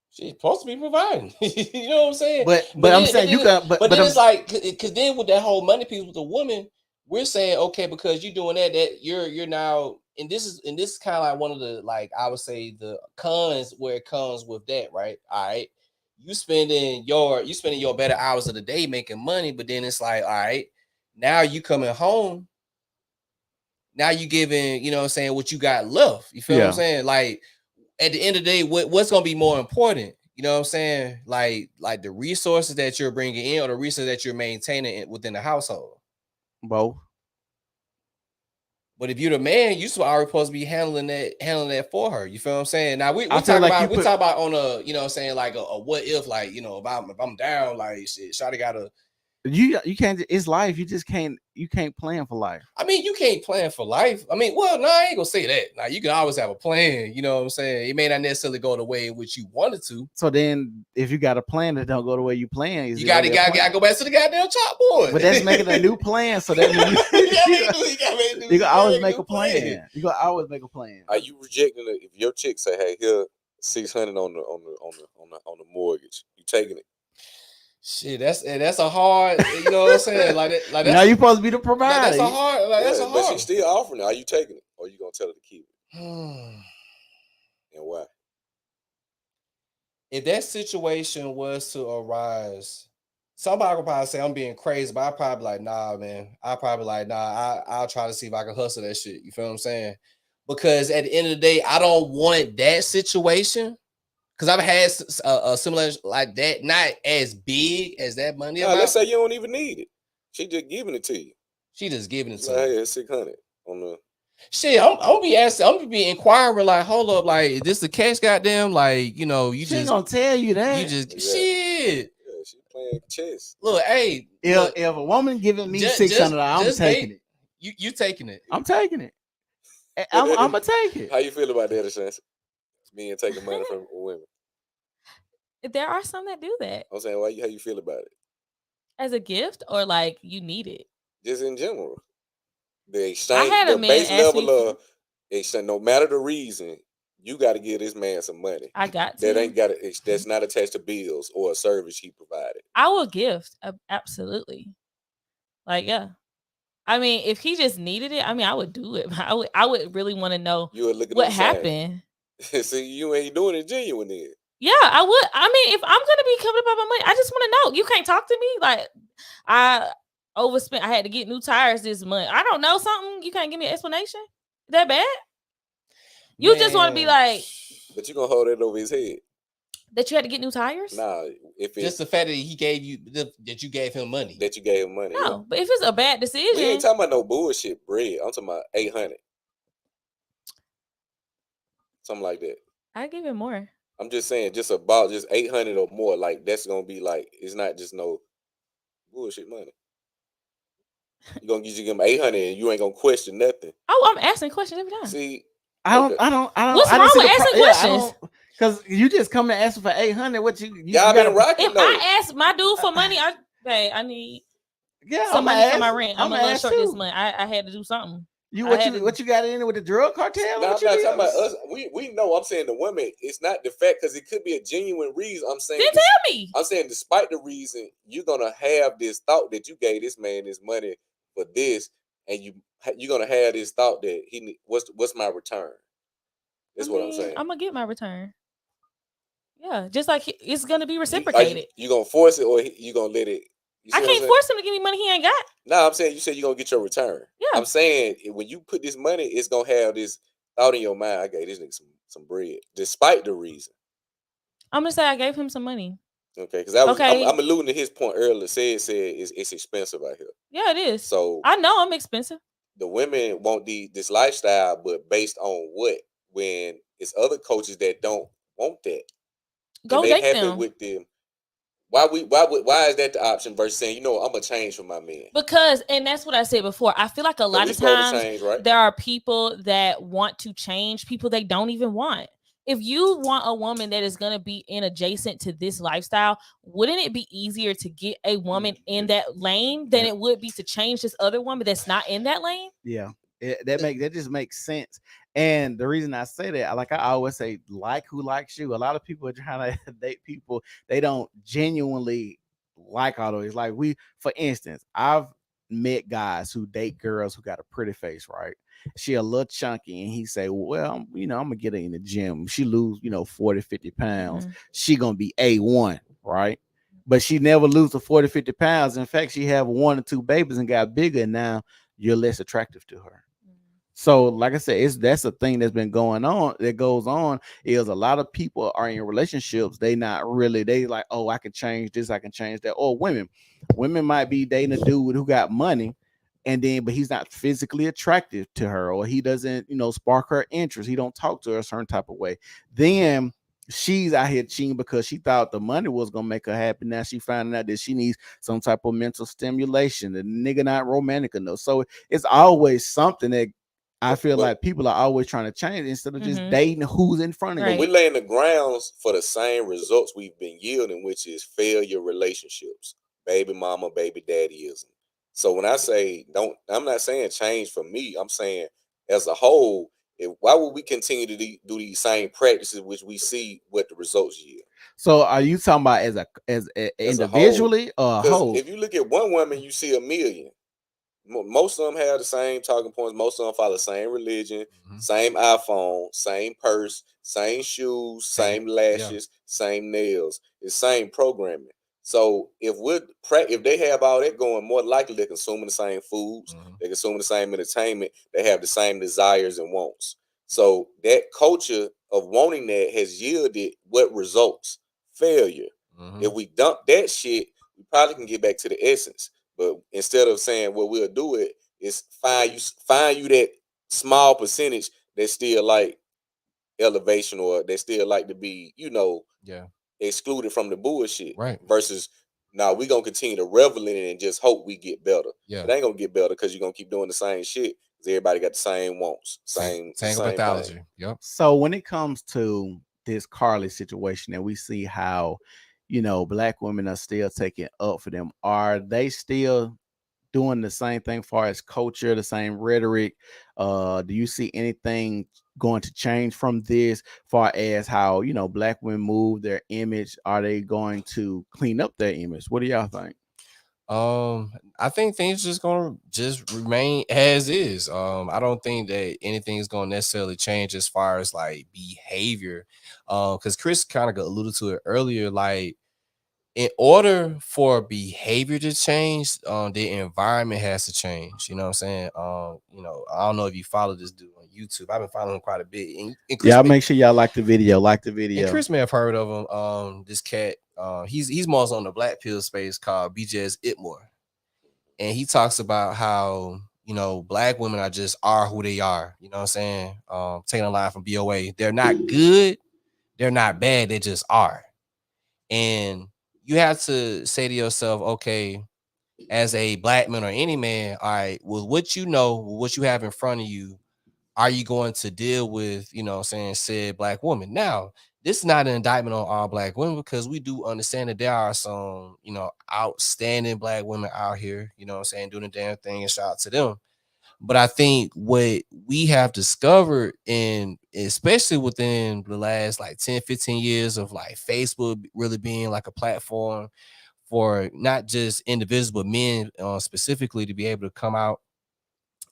She's supposed to be providing. You know what I'm saying? But I'm saying you got. But then it's like, because then with that whole money piece with the woman, we're saying, okay, because you're doing that you're now, and this is kind of like one of the, like, I would say the cons where it comes with that, right? All right, you spending your better hours of the day making money, but then it's like, all right, now you coming home, now you giving, what I'm saying, what you got left. You feel what I'm saying? Like, at the end of the day, what's gonna be more important? You know what I'm saying? Like the resources that you're bringing in or the resources that you're maintaining within the household. Both. But if you're the man, you're already supposed to be handling that for her. You feel what I'm saying? Now we I talk feel like about you talk about on a, you know what I'm saying, like a what if, like, you know, if I'm down, like shit, Shawty gotta. You can't. It's life. You just can't. You can't plan for life. I mean, you can't plan for life. I mean, well, no, I ain't gonna say that. Now you can always have a plan. You know what I'm saying? It may not necessarily go the way in which you wanted to. So then, if you got a plan that don't go the way you plan, you gotta go back to the goddamn chalkboard. But that's making a new plan. So that means you can always make a plan. You can always make a plan. Are you rejecting it if your chick say, "Hey, here $600 on the mortgage"? You taking it? Shit, that's a hard, you know what I'm saying? Like that. Now you supposed to be the provider. That's a hard. Like, that's a hard. But she's still offering it. Are you taking it, or you gonna tell her to keep it? And why? If that situation was to arise, somebody would probably say I'm being crazy, but I probably like, nah, man. I'll try to see if I can hustle that shit. You feel what I'm saying? Because at the end of the day, I don't want that situation. Because I've had a similar like that, not as big as that money. Let's say you don't even need it. She just giving it to you. She just giving it to you. you. Hey, it's $600 on the. Shit, I'm gonna be asking. I'm gonna be inquiring. Like, hold up, like, is this the cash? Goddamn, like, you know, you she just ain't gonna tell you that. You just shit. Yeah, she playing chess. Look, hey, if a woman giving me $600, I'm taking it. You taking it? I'm taking it. I'm gonna take it. How you feel about that, Chance? Me and taking money from women. There are some that do that. I'm saying, how you feel about it? As a gift, or like you need it? Just in general. The exchange, the base level of exchange, no matter the reason, you got to give this man some money. I got to. That's not attached to bills or a service he provided. I will gift, absolutely. Like, yeah. I mean, if he just needed it, I mean, I would do it. I would really want to know what happened. See, you ain't doing it genuine then. Yeah, I would. I mean, if I'm gonna be coming up about my money, I just want to know. You can't talk to me like I overspent. I had to get new tires this month. I don't know something. You can't give me an explanation. That bad? You just want to be like. But you gonna hold it over his head. That you had to get new tires? Nah, if it's just the fact that he gave you that you gave him money. That you gave him money. No, yeah. But if it's a bad decision, we ain't talking about no bullshit bread. I'm talking about $800. Something like that. I give him more. I'm just saying, just about just 800 or more. Like that's gonna be like, it's not just no bullshit money. You gonna give him 800 and you ain't gonna question nothing. Oh, I'm asking questions every time. See, I don't. What's wrong with asking questions? Because you just come and ask for 800. What y'all been rocking? If I ask my dude for money, I need some money for my rent. I'm a little short this month. I had to do something. What you got in there with the drug cartel? No, I'm not talking about us. We know. I'm saying the women. It's not the fact because it could be a genuine reason. I'm saying. Then tell me. I'm saying despite the reason, you're gonna have this thought that you gave this man this money for this, and you're gonna have this thought that what's my return? That's what I'm saying. I'm gonna get my return. Yeah, just like it's gonna be reciprocated. You gonna force it or you gonna let it? I can't force him to give me money he ain't got. No, I'm saying you said you're gonna get your return. Yeah. I'm saying when you put this money, it's gonna have this thought in your mind. I gave this nigga some bread, despite the reason. I'm gonna say I gave him some money. Okay, because I'm alluding to his point earlier. Said it's expensive out here. Yeah, it is. So I know I'm expensive. The women want this lifestyle, but based on what? When it's other coaches that don't want that. Go date them. With them. Why is that the option versus saying, I'm gonna change for my man? Because, and that's what I said before, I feel like a lot of times there are people that want to change people they don't even want. If you want a woman that is going to be in adjacent to this lifestyle, wouldn't it be easier to get a woman in that lane than it would be to change this other woman that's not in that lane? Yeah, that just makes sense. And the reason I say that, like I always say, like who likes you. A lot of people are trying to date people they don't genuinely like all those. Like for instance, I've met guys who date girls who got a pretty face, right? She a little chunky, and he say, well, I'm gonna get her in the gym. She lose, 40, 50 pounds. Mm-hmm. She gonna be A1, right? But she never lose the 40, 50 pounds. In fact, she have 1 or 2 babies and got bigger, and now you're less attractive to her. So, like I said, that's a thing that's been going on. That goes on is a lot of people are in relationships. They like, oh, I can change this, I can change that. Or women might be dating a dude who got money, but he's not physically attractive to her, or he doesn't, spark her interest. He don't talk to her a certain type of way. Then she's out here cheating because she thought the money was gonna make her happy. Now she finding out that she needs some type of mental stimulation. The nigga not romantic enough. So it's always something that I feel like people are always trying to change instead of just dating who's in front of you. But we're laying the grounds for the same results we've been yielding, which is failure relationships, baby mama, baby daddyism. So when I say I'm not saying change for me. I'm saying as a whole, why would we continue to do these same practices, which we see what the results yield? So are you talking about as individually or a whole? If you look at one woman, you see a million. Most of them have the same talking points. Most of them follow the same religion, same iPhone, same purse, same shoes, same lashes, same nails. It's same programming. So if they have all that going, more likely they're consuming the same foods, they're consuming the same entertainment, they have the same desires and wants. So that culture of wanting that has yielded what results? Failure. If we dump that shit, we probably can get back to the essence. But instead of saying what we'll do is find you that small percentage that still like elevation, or they still like to be, excluded from the bullshit. Right. Versus now we're gonna continue to revel in it and just hope we get better. Yeah. It ain't gonna get better because you're gonna keep doing the same shit. Because everybody got the same wants. Same pathology. thing. Yep. So when it comes to this Carlee situation, and we see how black women are still taking up for them, are they still doing the same thing far as culture, the same rhetoric? Do you see anything going to change from this far as how black women move their image? Are they going to clean up their image? What do y'all think? I think things just gonna just remain as is. I don't think that anything is gonna necessarily change as far as like behavior. Because Chris kind of alluded to it earlier, like in order for behavior to change, the environment has to change. You know what I'm saying? I don't know if you follow this dude on YouTube. I've been following him quite a bit. And Chris make sure y'all like the video. And Chris may have heard of him. This cat, he's more on the black pill space called BJ's Itmore. And he talks about how, black women are who they are. You know what I'm saying? Taking a line from BOA. They're not good. They're not bad. They just are. And you have to say to yourself, okay, as a black man or any man, all right, with what what you have in front of you, are you going to deal with, said black woman? Now, this is not an indictment on all black women, because we do understand that there are some, outstanding black women out here, doing the damn thing, and shout out to them. But I think what we have discovered, and especially within the last like 10, 15 years of like Facebook really being like a platform for not just individuals, but men specifically, to be able to come out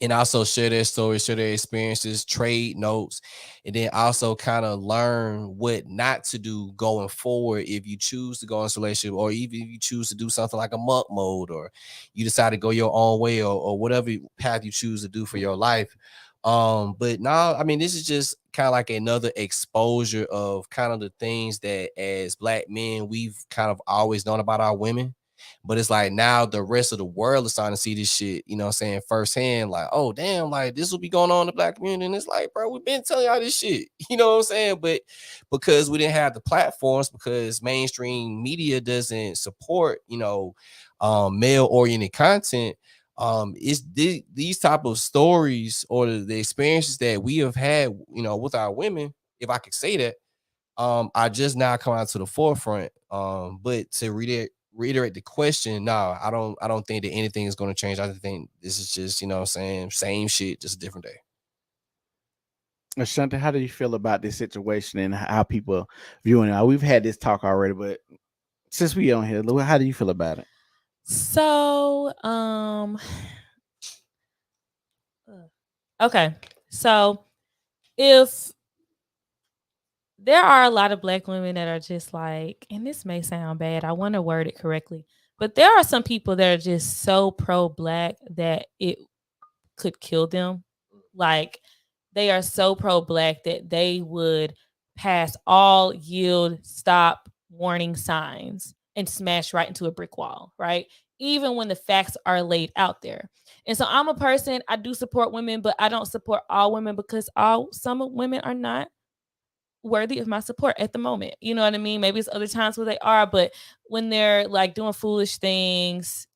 and also share their stories, share their experiences, trade notes, and then also kind of learn what not to do going forward if you choose to go into a relationship, or even if you choose to do something like a monk mode, or you decide to go your own way, or whatever path you choose to do for your life. But now, I mean, this is just kind of like another exposure of kind of the things that as black men, we've kind of always known about our women. But it's like now the rest of the world is starting to see this shit, firsthand, like, oh, damn, like this will be going on in the black community. And it's like, bro, we've been telling y'all this shit, you know what I'm saying? But because we didn't have the platforms, because mainstream media doesn't support, male-oriented content, it's these type of stories or the experiences that we have had, with our women, if I could say that, are just now coming out to the forefront. But to reiterate the question, no, I don't think that anything is going to change. I think this is just, same shit, just a different day. Ashante, how do you feel about this situation and how people viewing it? We've had this talk already, but since we on here, how do you feel about it? So, okay. So if there are a lot of black women that are just like, and this may sound bad, I want to word it correctly, but there are some people that are just so pro-black that it could kill them. Like, they are so pro-Black that they would pass all yield, stop, warning signs and smash right into a brick wall, right? Even when the facts are laid out there. And so I'm a person, I do support women, but I don't support all women because some women are not worthy of my support at the moment. You know what I mean? Maybe it's other times where they are, but when they're like doing foolish things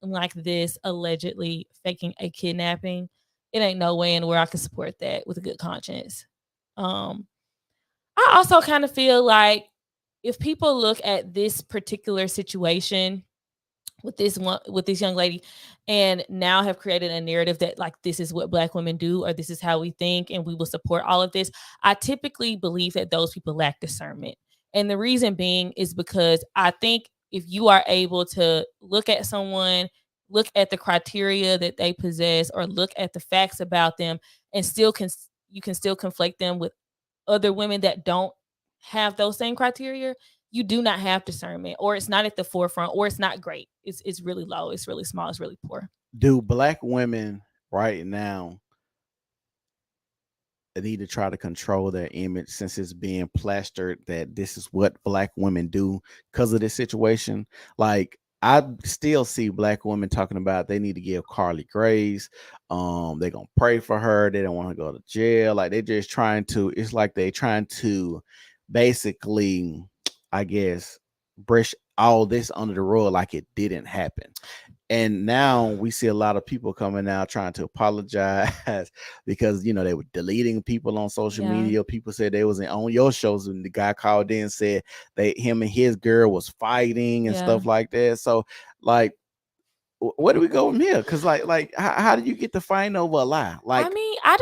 like this, allegedly faking a kidnapping, it ain't no way in the world I can support that with a good conscience. I also kind of feel like if people look at this particular situation with this young lady and now have created a narrative that like this is what Black women do or this is how we think and we will support all of this, I typically believe that those people lack discernment. And the reason being is because I think if you are able to look at someone, look at the criteria that they possess or look at the facts about them and you can still conflate them with other women that don't have those same criteria, you do not have discernment, or it's not at the forefront, or it's not great. It's really low, it's really small, it's really poor. Do Black women right now need to try to control their image since it's being plastered that this is what Black women do because of this situation? Like, I still see Black women talking about they need to give Carlee grace. They're gonna pray for her. They don't want to go to jail. Like, they're just trying to. It's like they're trying to basically, I guess, brush all this under the rug like it didn't happen. And now we see a lot of people coming out trying to apologize because they were deleting people on social media. People said they was on your shows and the guy called in and said that him and his girl was fighting and stuff like that. So like, where do we go from here? Because like how do you get to find over a lie? Like, I mean, I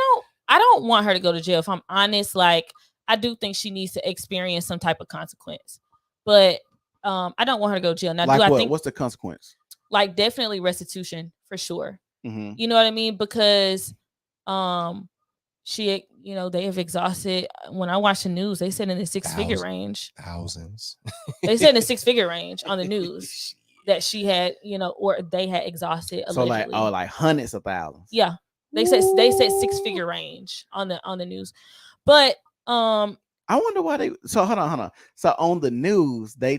don't want her to go to jail. If I'm honest, like I do think she needs to experience some type of consequence, but I don't want her to go to jail. Now, like, do I think what's the consequence? Like, definitely restitution for sure. Mm-hmm. You know what I mean? Because she, they have exhausted. When I watch the news, they said in the six-figure range. Thousands. They said in the six-figure range on the news that she had, or they had exhausted allegedly. So like hundreds of thousands. Yeah. They said 6-figure range on the news. But I wonder why they. So hold on. So on the news, they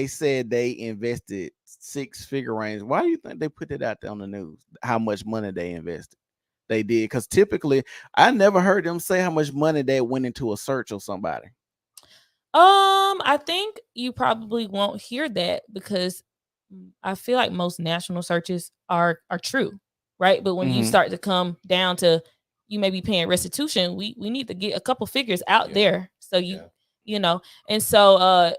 said they invested 6-figure range. Why do you think they put it out there on the news? How much money they invested? They did, because typically I never heard them say how much money they went into a search of somebody. I think you probably won't hear that because I feel like most national searches are true, right? But when you start to come down to you may be paying restitution, we need to get a couple figures out there. So and so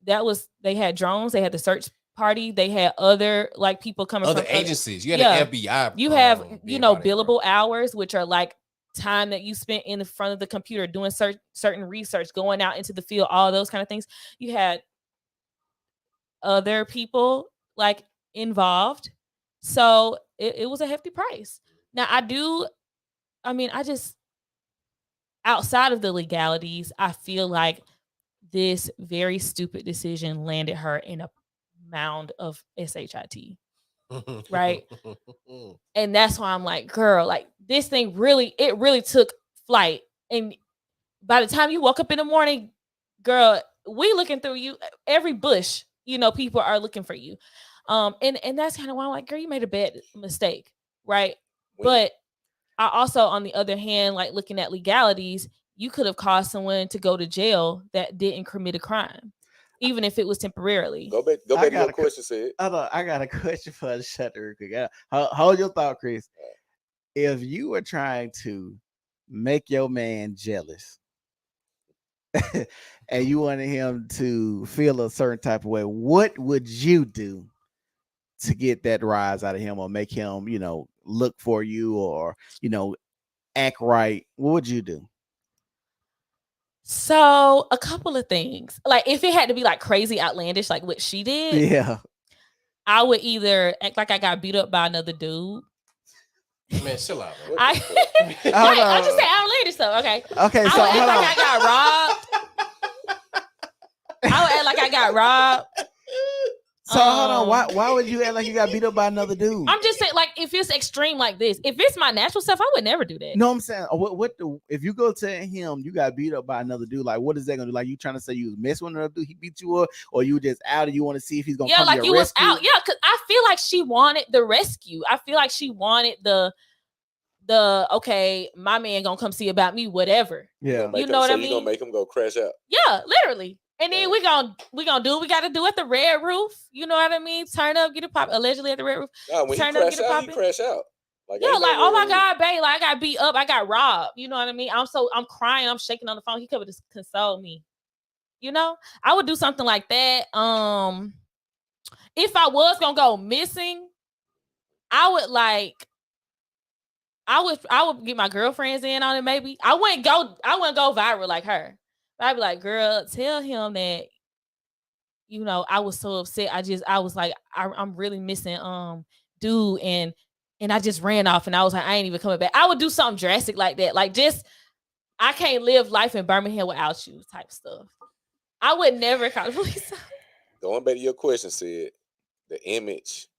they had drones, they had the search party, they had other like people coming from agencies. You had the FBI. You have billable hours, which are like time that you spent in the front of the computer doing certain research, going out into the field, all those kind of things. You had other people like involved, so it was a hefty price. Now I just, outside of the legalities, I feel like this very stupid decision landed her in a mound of SHIT. Right? And that's why I'm like, girl, like this thing really took flight. And by the time you woke up in the morning, girl, we looking through you, every bush, people are looking for you. And that's kind of why I'm like, girl, you made a bad mistake. Right? But I also, on the other hand, like looking at legalities, you could have caused someone to go to jail that didn't commit a crime, even if it was temporarily. Go back to your question, said. I got a question for the shutter. Hold your thought, Chris. If you were trying to make your man jealous and you wanted him to feel a certain type of way, what would you do to get that rise out of him or make him, look for you or, act right? What would you do? So a couple of things. Like if it had to be like crazy outlandish, like what she did, I would either act like I got beat up by another dude. Man, chill out. I just say outlandish stuff. Okay. Okay. I would act like I got robbed. I would act like I got robbed. So hold on, why would you act like you got beat up by another dude? I'm just saying, like, if it's extreme like this, if it's my natural self, I would never do that. No, I'm saying, if you go tell him you got beat up by another dude, like, what is that gonna do? Like, you trying to say you was messing with another dude, he beat you up, or you just out and you want to see if he's gonna come like to you your was rescue? out, because I feel like she wanted the rescue. I feel like she wanted the okay, my man gonna come see about me, whatever. Yeah, you know what I mean? You gonna make him go crash out? Yeah, literally. And then we gonna do what we gotta do at the red roof. You know what I mean? Turn up, get a pop. Allegedly at the red roof. No, when turn he up, crash out, he crash out. Like, yeah, like, oh my God, babe, like, I got beat up, I got robbed. You know what I mean? I'm crying, I'm shaking on the phone. He could have just consoled me. You know, I would do something like that. If I was gonna go missing, I would get my girlfriends in on it. Maybe I wouldn't go viral like her. I'd be like, girl, tell him that, you know, I was so upset. I was like, I'm really missing dude, and I just ran off, and I was like, I ain't even coming back. I would do something drastic like that, like, just, I can't live life in Birmingham without you type stuff. I would never call the police. Going back to your question, Sid, the image,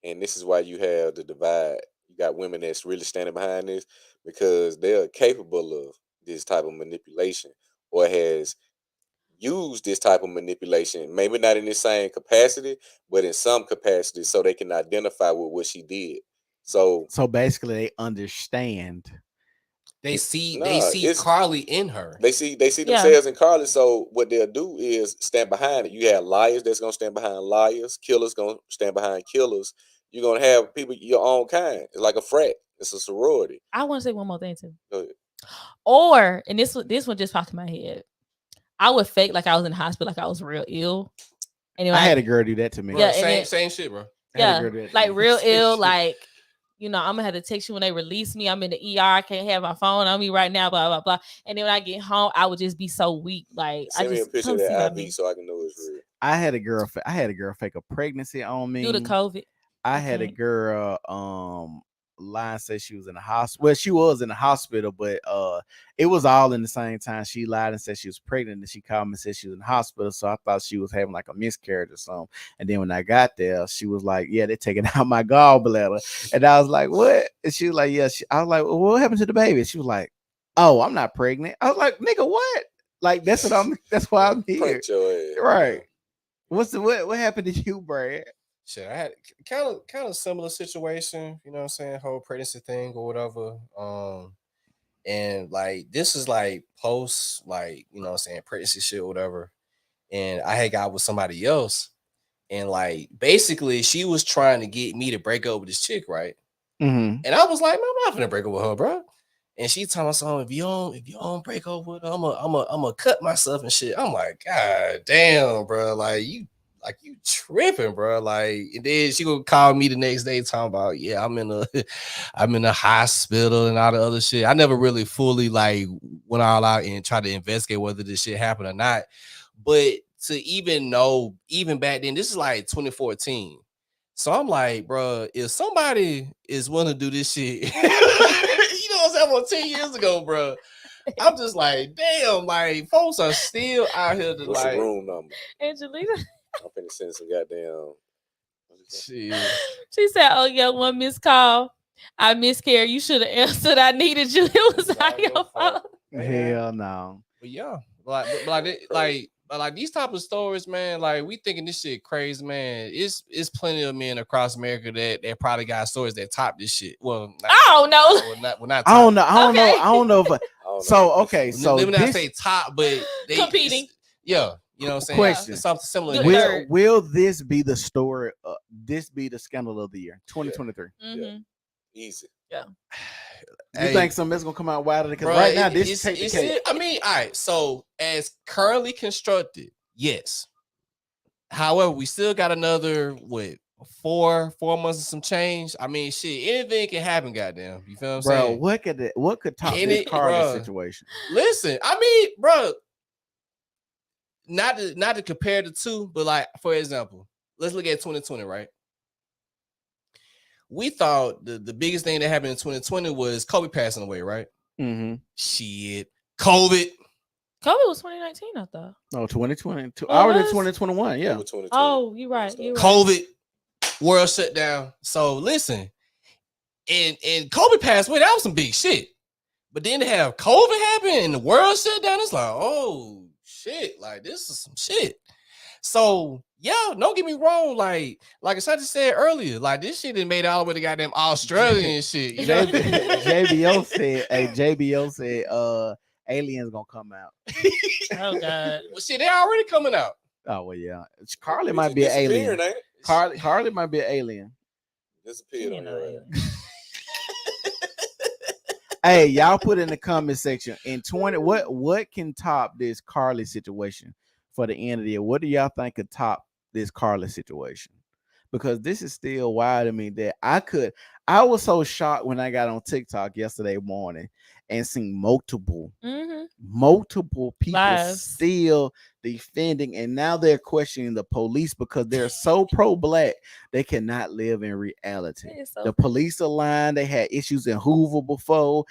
and this is why you have the divide. You got women that's really standing behind this because they're capable of this type of manipulation, or has used this type of manipulation, maybe not in the same capacity, but in some capacity, so they can identify with what she did. So basically, they understand. They see Carlee in her. They see themselves in Carlee. So what they'll do is stand behind it. You have liars that's gonna stand behind liars, killers gonna stand behind killers. You're gonna have people your own kind. It's like a frat. It's a sorority. I want to say one more thing too. Go ahead. Or, and this one just popped in my head, I would fake like I was in the hospital, like I was real ill. Anyway, I had a girl do that to me. Bro, same shit, bro. Yeah, like real ill, like, you know, I'm gonna have to text you when they release me. I'm in the ER. I can't have my phone on me right now. Blah blah blah. And then when I get home, I would just be so weak. Like, send me a picture of that IV so I can know it's real. I had a girl fake a pregnancy on me due to COVID. I had a girl lie and say she was in the hospital. Well, she was in the hospital, but it was all in the same time. She lied and said she was pregnant, and she called me and said she was in the hospital. So I thought she was having like a miscarriage or something. And then when I got there, she was like, "Yeah, they're taking out my gallbladder." And I was like, "What?" And she was like, "Yeah." I was like, "Well, what happened to the baby?" She was like, "Oh, I'm not pregnant." I was like, "Nigga, what?" Like, that's why I'm here. Right. What happened to you, Brad? Shit, I had kind of similar situation, you know what I'm saying, whole pregnancy thing or whatever. And like, this is like post, like, you know what I'm saying, pregnancy shit or whatever. And I had got with somebody else, and like, basically she was trying to get me to break up with this chick, right? Mm-hmm. And I was like, man, I'm not gonna break up with her, bro. And she told me something, if you don't break up with her, I'm gonna cut myself and shit. I'm like, God damn, bro, like you tripping, bro. Like, and then she would call me the next day talking about, yeah, I'm in a hospital and all the other shit. I never really fully like went all out and tried to investigate whether this shit happened or not. But to even know, even back then, this is like 2014. So I'm like, bro, if somebody is willing to do this shit, you know what I'm saying, 10 years ago, bro, I'm just like, damn, like, folks are still out here to What's like. the room number? Angelina. I'm finna send some goddamn. She said, "Oh yeah, one missed call. I miscarried. You should have answered. I needed you. It was not your fault." Hell no. But yeah, like these type of stories, man. Like, we thinking this shit crazy, man. It's plenty of men across America that probably got stories that top this shit. Well, I don't know. Not I don't know. I don't know. If so okay. So let me not say top, but they competing. Yeah. You know what I'm saying? Question. It's something similar. Will this be the story? This be the scandal of the year, 2023? Mm-hmm. Easy. Yeah. You think something's gonna come out wilder? Because right now, this take the cake. I mean, all right. So as currently constructed, yes. However, we still got another 4 months and some change. I mean, shit, anything can happen. Goddamn, you feel what I'm saying? What could top this Carlee situation? Listen, I mean, bro. Not to compare the two, but like, for example, let's look at 2020, right? We thought the biggest thing that happened in 2020 was Kobe passing away, right? Mm-hmm. Shit, COVID. COVID was 2019, I thought. No, 2020. Oh, Already it was? 2021. Yeah. 2020. Oh, you're right. You're right. COVID, world shut down. So listen, and COVID passed away. That was some big shit. But then to have COVID happen and the world shut down, it's like, oh shit, like this is some shit. So yeah, don't get me wrong. Like Ashanti said earlier, like this shit done made it all the way to goddamn Australia and shit. You know? JBO said, aliens gonna come out. Oh god. Well, shit, they already coming out. Oh well, yeah. Carlee might be an alien. Carlee might be an alien. Disappeared on your ass. Hey, y'all put in the comment section in 20. What can top this Carlee situation for the end of the year? What do y'all think could top this Carlee situation? Because this is still wild to me that I was so shocked when I got on TikTok yesterday morning and seen multiple people Lives. still defending, and now they're questioning the police because they're so pro-black they cannot live in reality. So the police are lying. They had issues in Hoover before.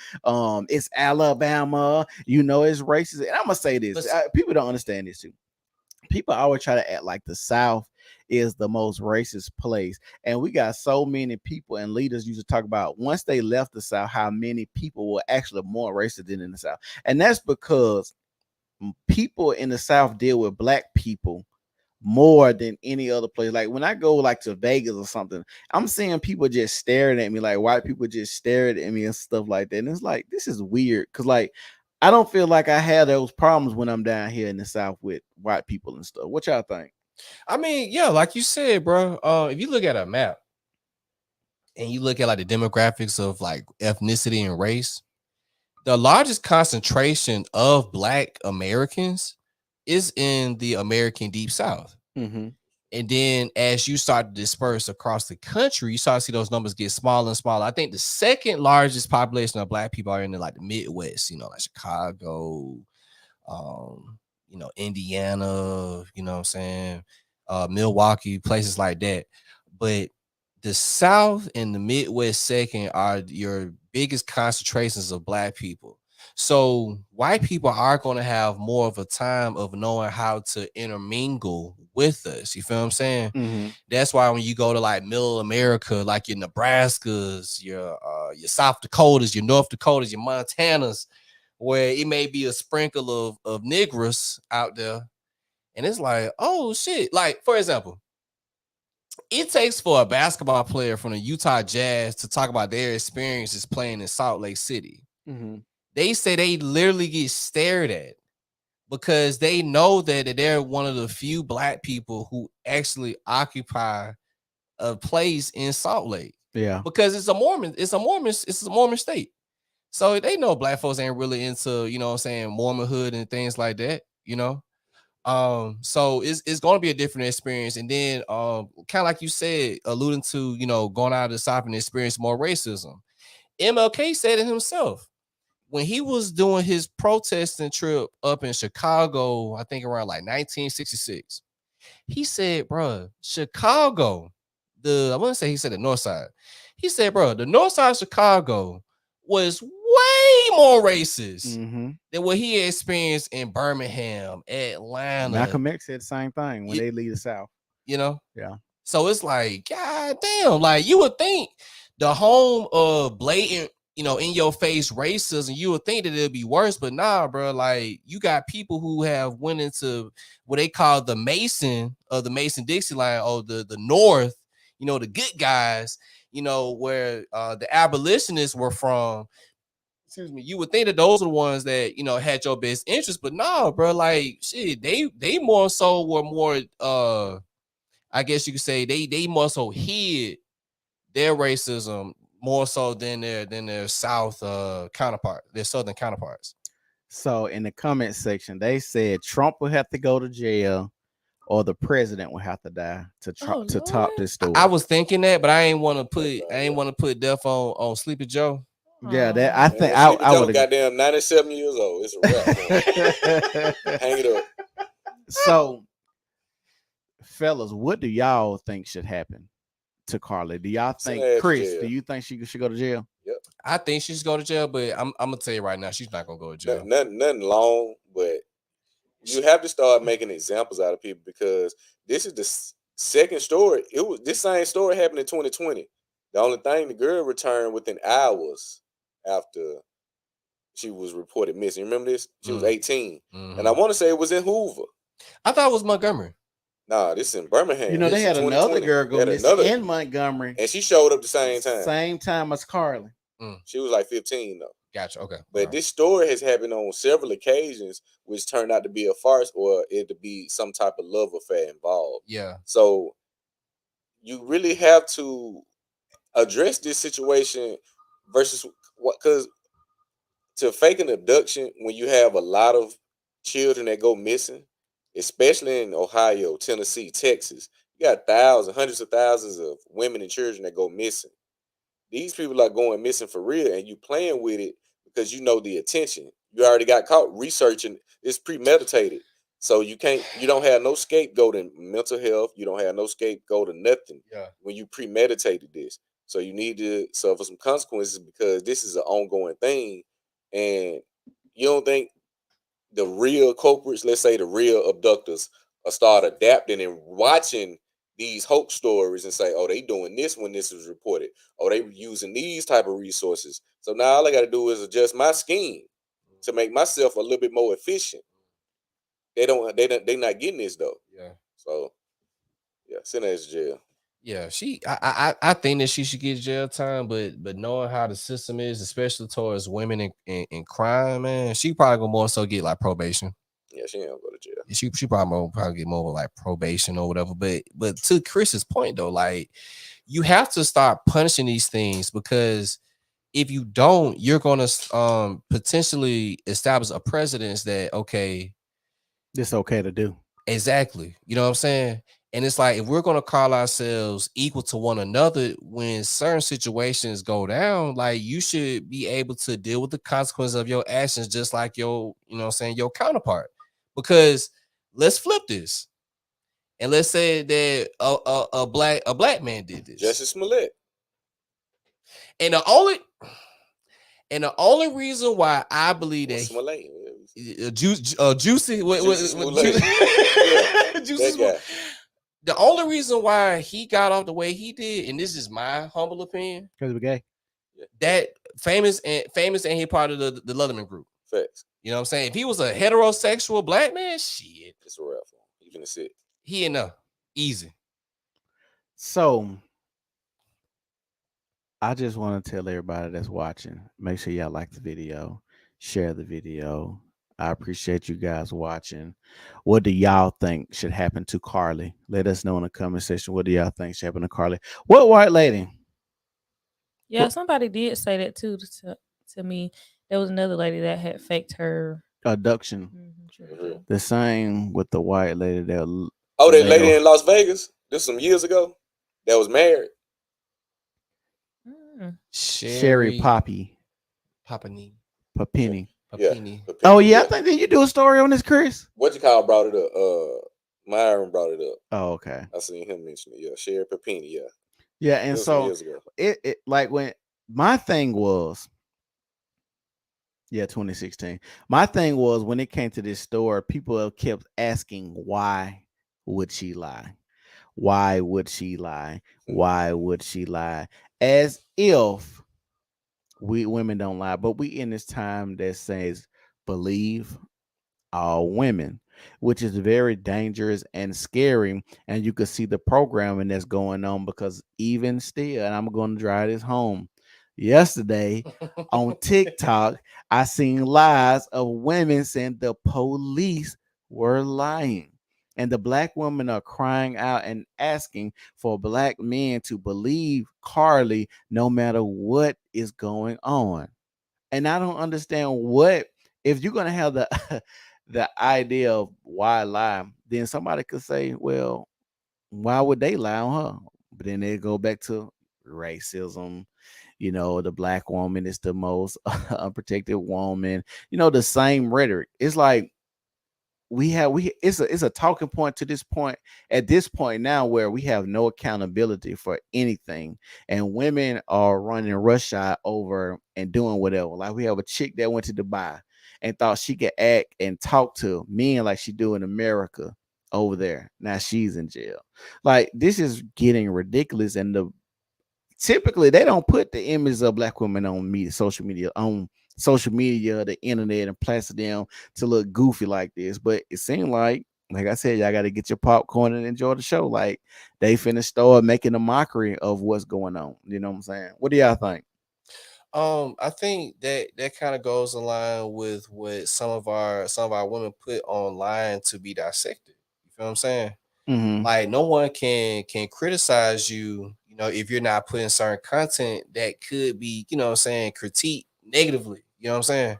It's Alabama, it's racist. And I'm gonna say this: people don't understand this too. People always try to act like the South is the most racist place. And we got so many people and leaders used to talk about once they left the South, how many people were actually more racist than in the South. And that's because people in the South deal with black people more than any other place. Like when I go like to Vegas or something, I'm seeing people just staring at me, like white people just staring at me and stuff like that. And it's like, this is weird. Cause like, I don't feel like I have those problems when I'm down here in the South with white people and stuff. What y'all think? I mean, yeah, like you said, bro. If you look at a map and you look at like the demographics of like ethnicity and race, the largest concentration of Black Americans is in the American Deep South. Mm-hmm. And then as you start to disperse across the country, you start to see those numbers get smaller and smaller. I think the second largest population of Black people are in like the Midwest, like Chicago, Indiana, you know what I'm saying? Milwaukee, places like that. But the South and the Midwest second are your biggest concentrations of Black people. So white people are going to have more of a time of knowing how to intermingle with us. You feel what I'm saying? Mm-hmm. That's why when you go to like middle America, like your Nebraskas, your South Dakotas, your North Dakotas, your Montanas, where it may be a sprinkle of Negroes out there. And it's like, oh shit. Like, for example, it takes for a basketball player from the Utah Jazz to talk about their experiences playing in Salt Lake City. Mm-hmm. They say they literally get stared at because they know that they're one of the few Black people who actually occupy a place in Salt Lake. Yeah. Because it's a Mormon state. So they know Black folks ain't really into, Mormonhood and things like that, So it's going to be a different experience. And then kind of like you said, alluding to, going out of the South and experience more racism. MLK said it himself. When he was doing his protesting trip up in Chicago, I think around like 1966, he said, bro, Chicago, I wouldn't say he said the north side. He said, bro, the north side of Chicago was way more racist than what he experienced in Birmingham, Atlanta. Malcolm X said the same thing when they leave the South. Yeah. So it's like, God damn, like you would think the home of blatant, in your face racism, you would think that it'd be worse, but nah, bro. Like you got people who have went into what they call the Mason-Dixie line, or the North, the good guys, where the abolitionists were from. Excuse me. You would think that those are the ones that had your best interest, but nah, bro. Like shit, they more so were more. I guess you could say they more so hid their racism more so than their South counterpart, their Southern counterparts. So in the comment section, they said Trump will have to go to jail, or the president will have to die to top this story. I was thinking that, but I ain't want to put death on Sleepy Joe. Yeah, that I think I would have goddamn 97 years old. It's a wrap. Hang it up. So, fellas, what do y'all think should happen to Carlee? Do y'all think, Chris, do you think she should go to jail? Yep. I think she should go to jail, but I'm gonna tell you right now, she's not gonna go to jail. Nothing long, but You have to start making examples out of people because this is the second story. It was this same story happened in 2020. The only thing, the girl returned within hours after she was reported missing. Remember this? She was 18, and I want to say it was in Hoover. I thought it was Montgomery. Nah, this is in Birmingham. You know, they had another girl go missing in Montgomery, and she showed up the same time. Same time as Carlee. She was like 15 though. Gotcha. Okay. But this story has happened on several occasions, which turned out to be a farce or it to be some type of love affair involved. Yeah. So you really have to address this situation versus what, because to fake an abduction when you have a lot of children that go missing, especially in Ohio, Tennessee, Texas, you got thousands, hundreds of thousands of women and children that go missing. These people are going missing for real, and you playing with it because you know the attention. You already got caught researching. It's premeditated. So you don't have no scapegoat in mental health. You don't have no scapegoat in nothing when you premeditated this. So you need to suffer some consequences because this is an ongoing thing. And you don't think the real culprits, let's say the real abductors, will start adapting and watching these hoax stories and say, oh, they doing this when this was reported. Oh, they using these type of resources. So now all I got to do is adjust my scheme to make myself a little bit more efficient. They not getting this though. Yeah. So yeah, send her to jail. Yeah, I think that she should get jail time, but knowing how the system is, especially towards women in crime, man, she probably gonna more so get like probation. Yeah, she ain't gonna go to jail. She probably get more like probation or whatever. But to Chris's point though, like you have to start punishing these things because if you don't, you're gonna potentially establish a precedence that okay, it's okay to do. Exactly. You know what I'm saying? And it's like if we're gonna call ourselves equal to one another when certain situations go down, like you should be able to deal with the consequences of your actions just like your, you know what I'm saying, your counterpart. Because let's flip this. And let's say that a black man did this. Justice Smollett. And the only reason why I believe that Juicy the only reason why he got off the way he did, and this is my humble opinion, because we're gay. That famous and he part of the Letterman group. Facts. You know what I'm saying? If he was a heterosexual black man, shit, it's a wrap. You gonna sit. He enough easy. So I just want to tell everybody that's watching, make sure y'all like the video, share the video. I appreciate you guys watching. What do y'all think should happen to Carlee? Let us know in the comment section. What do y'all think should happen to Carlee? What white lady? Yeah, somebody did say that too to me. There was another lady that had faked her abduction. The same with the white lady that. Oh, that lady in Las Vegas. This some years ago. That was married. Sherry Papini. Yeah. Oh yeah, I think did you do a story on this, Chris? What you call brought it up? Myron brought it up. Oh, okay. I seen him mention it. Yeah, Sherry Papini. Yeah. Yeah, and so it like when my thing was, 2016. My thing was when it came to this store, people kept asking why would she lie? Why would she lie? Why would she lie? As if we women don't lie, but we in this time that says believe all women, which is very dangerous and scary. And you can see the programming that's going on because even still, and I'm going to drive this home. Yesterday on TikTok, I seen lies of women saying the police were lying. And the black women are crying out and asking for black men to believe Carlee no matter what is going on. And I don't understand what, if you're going to have the idea of why lie, then somebody could say, well, why would they lie on her? But then they go back to racism. You know, the black woman is the most unprotected woman. You know, the same rhetoric. It's like, it's a talking point to this point at this point now where we have no accountability for anything, and women are running rush hour over and doing whatever. Like we have a chick that went to Dubai and thought she could act and talk to men like she do in America over there. Now she's in jail. Like this is getting ridiculous, and typically they don't put the images of black women on social media, the internet, and plaster them to look goofy like this. But it seemed like I said, y'all got to get your popcorn and enjoy the show. Like they finna start making a mockery of what's going on. You know what I'm saying? What do y'all think? I think that kind of goes in line with what some of our women put online to be dissected. You feel what I'm saying? Mm-hmm. Like no one can criticize you, you know, if you're not putting certain content that could be, you know what I'm saying, critiqued negatively. You know what I'm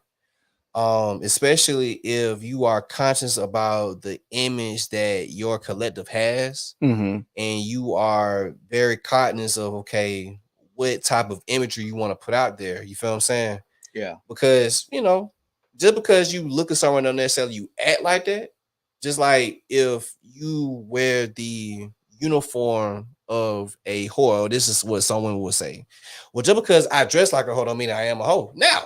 saying? Especially if you are conscious about the image that your collective has, Mm-hmm. and you are very cognizant of okay, what type of imagery you want to put out there. You feel what I'm saying? Yeah. Because you know, just because you look at someone don't necessarily you act like that. Just like if you wear the uniform of a whore, this is what someone would say. Well, just because I dress like a whore don't mean I am a hoe. Now,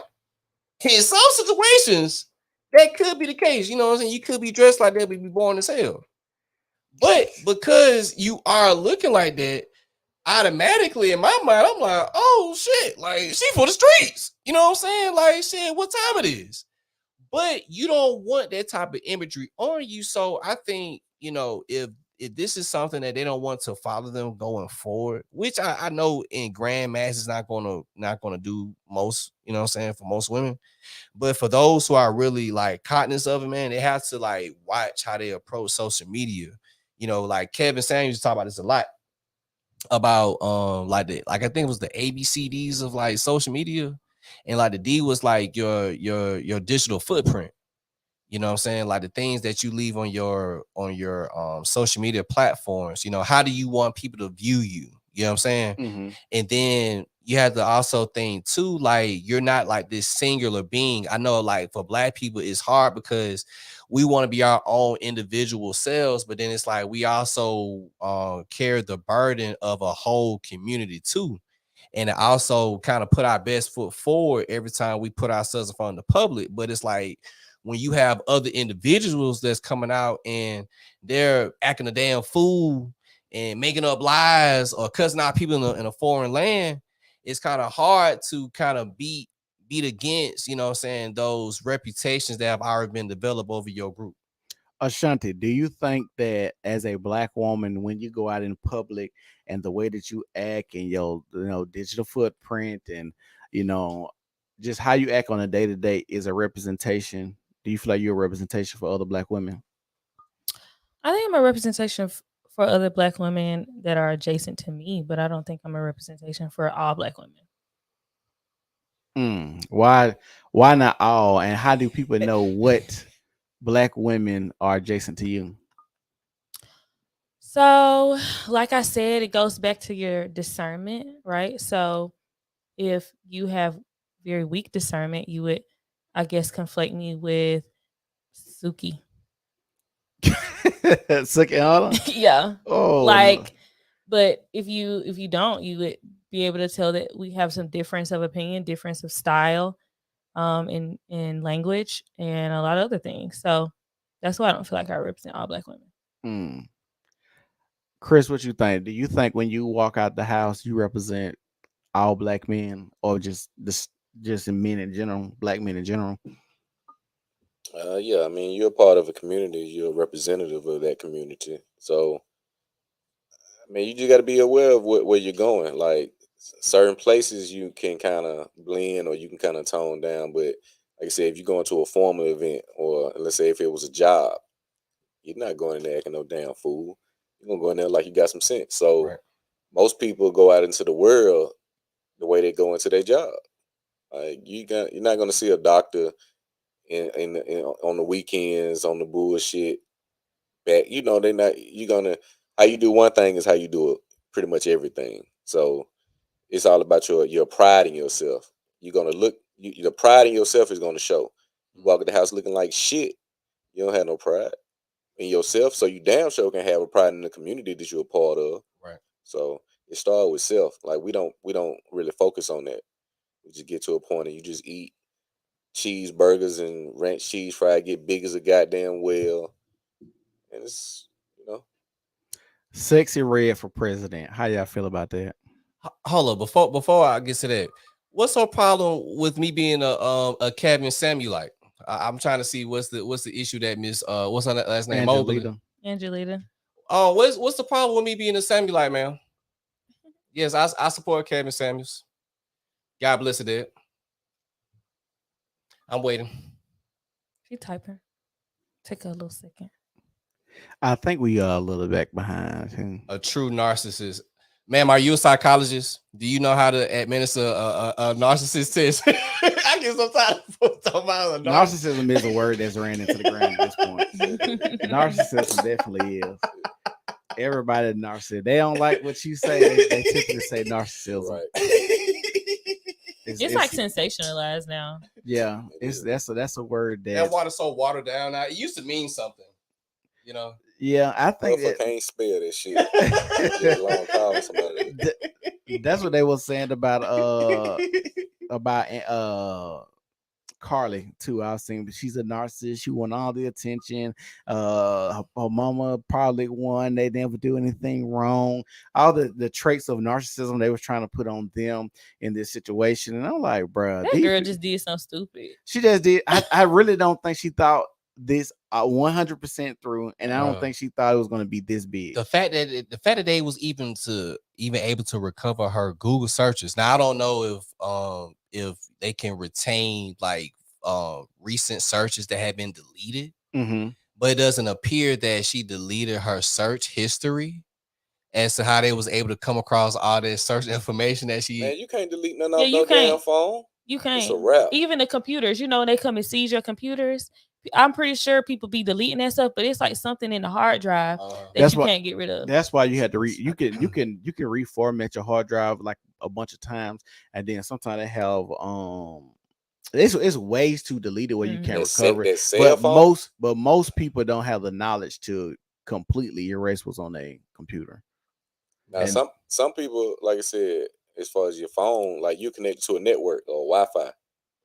in some situations, that could be the case. You know what I'm saying? You could be dressed like that, but be born as hell. But because you are looking like that, automatically in my mind, I'm like, oh shit, like she for the streets. You know what I'm saying? Like shit, what time it is? But you don't want that type of imagery on you. So I think, you know, if this is something that they don't want to follow them going forward, which I know in grand mass is not gonna do most, you know what I'm saying, for most women. But for those who are really like cognizant of it, man, they have to like watch how they approach social media. You know, like Kevin Samuels talk about this a lot about like I think it was the ABCDs of like social media, and like the D was like your digital footprint. You know what I'm saying? Like the things that you leave on your social media platforms. You know, how do you want people to view you? You know what I'm saying? Mm-hmm. And then you have to also think too, like you're not like this singular being. I know like for black people, it's hard because we want to be our own individual selves, but then it's like we also carry the burden of a whole community too. And it also kind of put our best foot forward every time we put ourselves in front of the public. But it's like when you have other individuals that's coming out and they're acting a damn fool and making up lies or cussing out people in a foreign land, it's kind of hard to kind of beat against, you know what I'm saying, those reputations that have already been developed over your group. Ashanti, do you think that as a black woman, when you go out in public and the way that you act and your digital footprint and you know just how you act on a day to day is a representation? Do you feel like you're a representation for other black women? I think I'm a representation for other black women that are adjacent to me, but I don't think I'm a representation for all black women. Why not all? And how do people know what black women are adjacent to you? So, like I said, it goes back to your discernment, right? So, if you have very weak discernment, you would, I guess, conflate me with Suki. Suck it all? Yeah. Oh no. Like, but if you don't, you would be able to tell that we have some difference of opinion, difference of style, in language and a lot of other things. So that's why I don't feel like I represent all black women. Mm. Chris, what you think? Do you think when you walk out the house, you represent all black men, or just men in general, black men in general? Yeah, I mean, you're a part of a community. You're a representative of that community. So, I mean, you just got to be aware of where you're going. Like certain places, you can kind of blend or you can kind of tone down. But like I said, if you go into a formal event, or let's say if it was a job, you're not going in there acting no damn fool. You're gonna go in there like you got some sense. So Right. most people go out into the world the way they go into their job. Like you're not gonna see a doctor on the weekends on the bullshit. Back, they not. You gonna how you do one thing is how you do it pretty much everything. So it's all about your pride in yourself. You're gonna look. The pride in yourself is gonna show. You walk in the house looking like shit. You don't have no pride in yourself, so you damn sure can have a pride in the community that you're a part of. Right. So it starts with self. Like we don't really focus on that. We just get to a point and you just eat cheeseburgers and ranch cheese fry get big as a goddamn well, and it's Sexy Red for president. How y'all feel about that? Hold up, before I get to that, what's her problem with me being a Kevin Samuelite? I'm trying to see what's the issue that Miss what's her last name? Mobley. Angelita. Oh, what's the problem with me being a Samuelite, man? Yes, I support Kevin Samuels. God bless it. I'm waiting. She typing. Take a little second. I think we are a little back behind. A true narcissist. Ma'am, are you a psychologist? Do you know how to administer a narcissist test? I get so tired of talking about narcissism is a word that's ran into the ground at this point. Narcissism definitely is. Everybody narcissist. They don't like what you say. They typically say narcissism. right. It's like sensationalized now. Yeah, that's a word that water's so watered down now. It used to mean something, you know. Yeah, I think I can't spell that shit. Get a long call with somebody. That's what they were saying about Carlee too. I was saying she's a narcissist. She want all the attention. Her mama probably won. They never do anything wrong. All the traits of narcissism they was trying to put on them in this situation. And I'm like, bro, that girl just did something stupid. She just did. I really don't think she thought this 100% through, and I don't think she thought it was going to be this big. The fact that they was even able to recover her Google searches. Now I don't know if they can retain like recent searches that have been deleted, but it doesn't appear that she deleted her search history as to how they was able to come across all this search information that she. Man, you can't delete none of no damn phone. You can't. It's a wrap. Even the computers, they come and seize your computers. I'm pretty sure people be deleting that stuff, but it's like something in the hard drive that you can't get rid of. That's why you had to you can reformat your hard drive like a bunch of times, and then sometimes they have it's ways to delete it where you can't recover it. But most people don't have the knowledge to completely erase what's on their computer. Now some people, like I said, as far as your phone, like you connect to a network or Wi-Fi,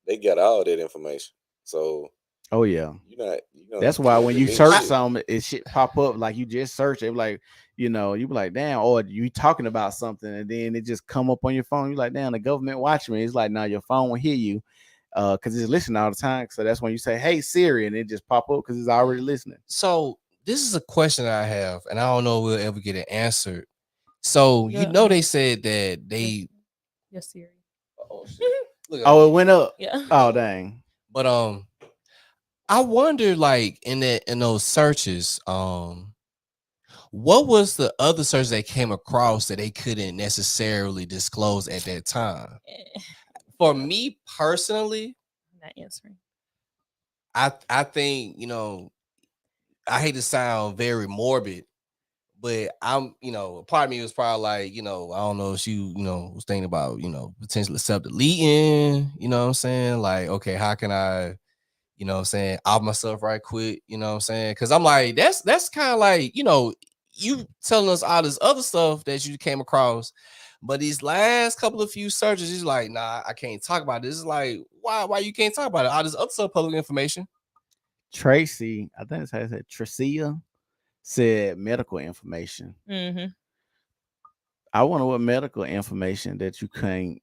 they got all that information. So oh yeah, that's why when you search something, it shit pop up like you just searched it, like you be like, damn, or you talking about something and then it just come up on your phone. You're like, damn, the government watching me. It's like, now your phone will hear you because it's listening all the time. So that's when you say, hey Siri, and it just pop up because it's already listening. So this is a question I have, and I don't know if we'll ever get it answered. So they said that they Siri. Oh, it went up. Yeah. Oh dang. But I wonder, like in those searches, what was the other search they came across that they couldn't necessarily disclose at that time? For me personally, I'm not answering. I think I hate to sound very morbid, but I'm part of me was probably like I don't know if she was thinking about potentially self-deleting. You know what I'm saying? Like, okay, how can I off myself right quick, you know what I'm saying? Because I'm like, that's kind of like, you telling us all this other stuff that you came across, but these last couple of few searches, he's like, nah, I can't talk about this. It's like, why you can't talk about it? All this other stuff, public information. Tracy, I think it's how I said, Tricia said medical information. I wonder what medical information that you can't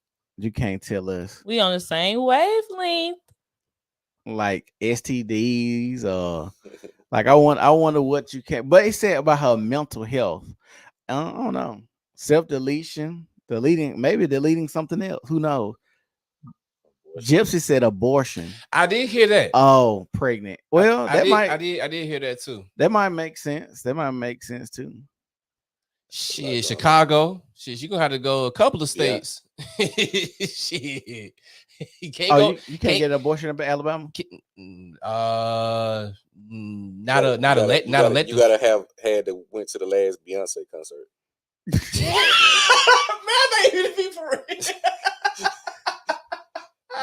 tell us. We on the same wavelength. Like STDs or like I wonder what you can, but it said about her mental health. I don't know. Self-deletion, deleting something else. Who knows? Gypsy said abortion. I did hear that. Oh, pregnant. Well, I did hear that too. That might make sense. Too. Shit, Chicago. Shit, you gonna have to go a couple of states. Yeah. Shit. You can't get an abortion in Alabama. Not a elective. You gotta have went to the last Beyonce concert. Man, they here to be for real.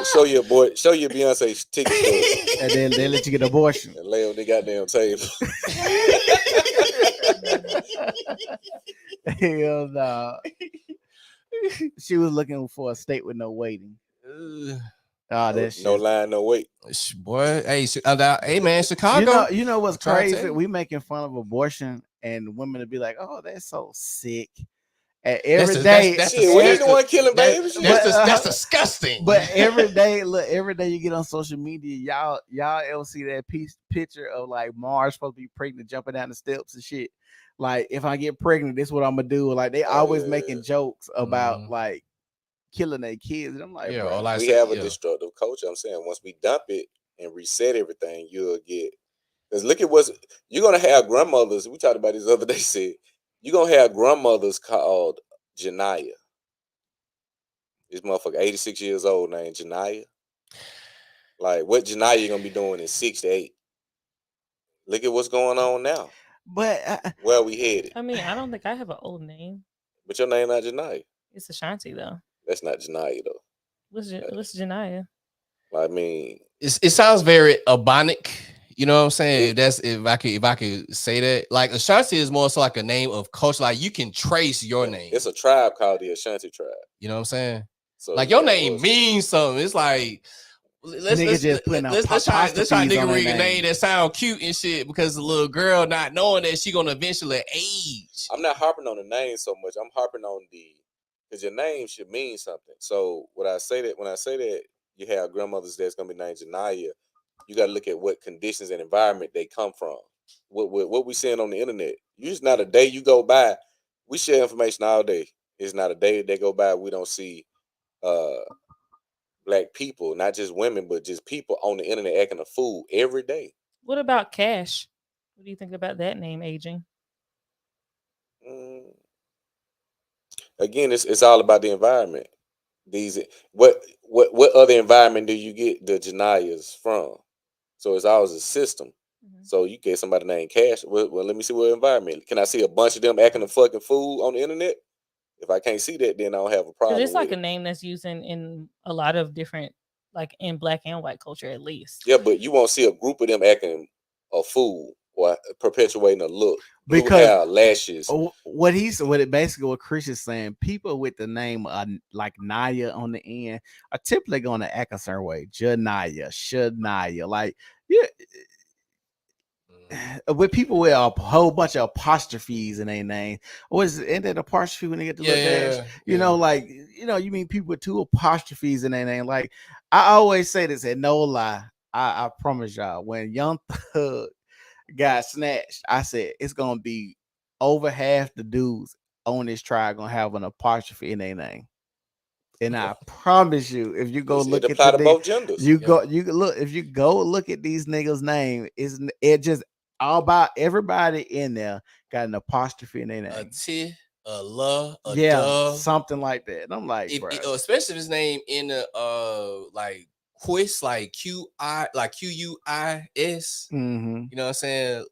Show your Beyonce ticket stub. And then they let you get an abortion and lay on the goddamn table. Hell no. She was looking for a state with no waiting. No line, no wait. Boy, hey man, Chicago. You know what's Try to tell crazy? you. We making fun of abortion, and women to be like, "Oh, that's so sick." And every day, Shit, we ain't the one killing babies. That's disgusting. But every day, look, every day you get on social media, y'all ever see that picture of like Mars supposed to be pregnant, jumping down the steps and shit? Like, if I get pregnant, this is what I'm gonna do. Like, they always making jokes about like killing their kids, and I'm like, bro, we have a destructive culture. I'm saying once we dump it and reset everything, you'll get. Because look at what's you're gonna have grandmothers. We talked about this the other day. Said you're gonna have grandmothers called Janaya. This motherfucker, 86 years old, named Janaya. Like, what Janaya gonna be doing in 6 to 8? Look at what's going on now. But where we headed? I mean, I don't think I have an old name. But your name not Janaya. It's Ashanti though. That's not Janaya though. What's Janaya? I mean, it sounds very Ebonic. You know what I'm saying? If I could say that, like Ashanti is more so like a name of culture. Like you can trace your name. It's a tribe called the Ashanti tribe. You know what I'm saying? So like your name means something. It's like let's try nigga rig a name that sound cute and shit because the little girl not knowing that she gonna eventually age. I'm not harping on the name so much. I'm harping on because your name should mean something. So when I say that you have grandmothers that's gonna be named Janaya, you got to look at what conditions and environment they come from. What we seeing on the internet. It's not a day you go by. We share information all day. It's not a day that go by we don't see black people, not just women, but just people on the internet acting a fool every day. What about Cash? What do you think about that name aging? Again, it's all about the environment. What other environment do you get the Janayas from? So it's always a system. So you get somebody named Cash. Well, let me see what environment. Can I see a bunch of them acting a fucking fool on the internet? If I can't see that, then I don't have a problem. Because it's like a name that's used in a lot of different, like in black and white culture at least. Yeah, but you won't see a group of them acting a fool or perpetuating a look. Because lashes. What Chris is saying, people with the name like Naya on the end are typically going to act a certain way. Janaya, Shania, like with people with a whole bunch of apostrophes in their name. Isn't that apostrophe when they get the little dash? You know, like you mean people with 2 apostrophes in their name. Like I always say this, and no lie, I promise y'all, when Young Thug got snatched, I said it's gonna be over half the dudes on this trial gonna have an apostrophe in their name. And I promise you, if you go look at both genders. You look if you go look at these niggas' name, it just all about everybody in there got an apostrophe in their name. A T, a L, a duh. Something like that. And I'm like, especially if his name in the like Quis, like Q-I, like Q-U-I-S. Mm-hmm. You know what I'm saying?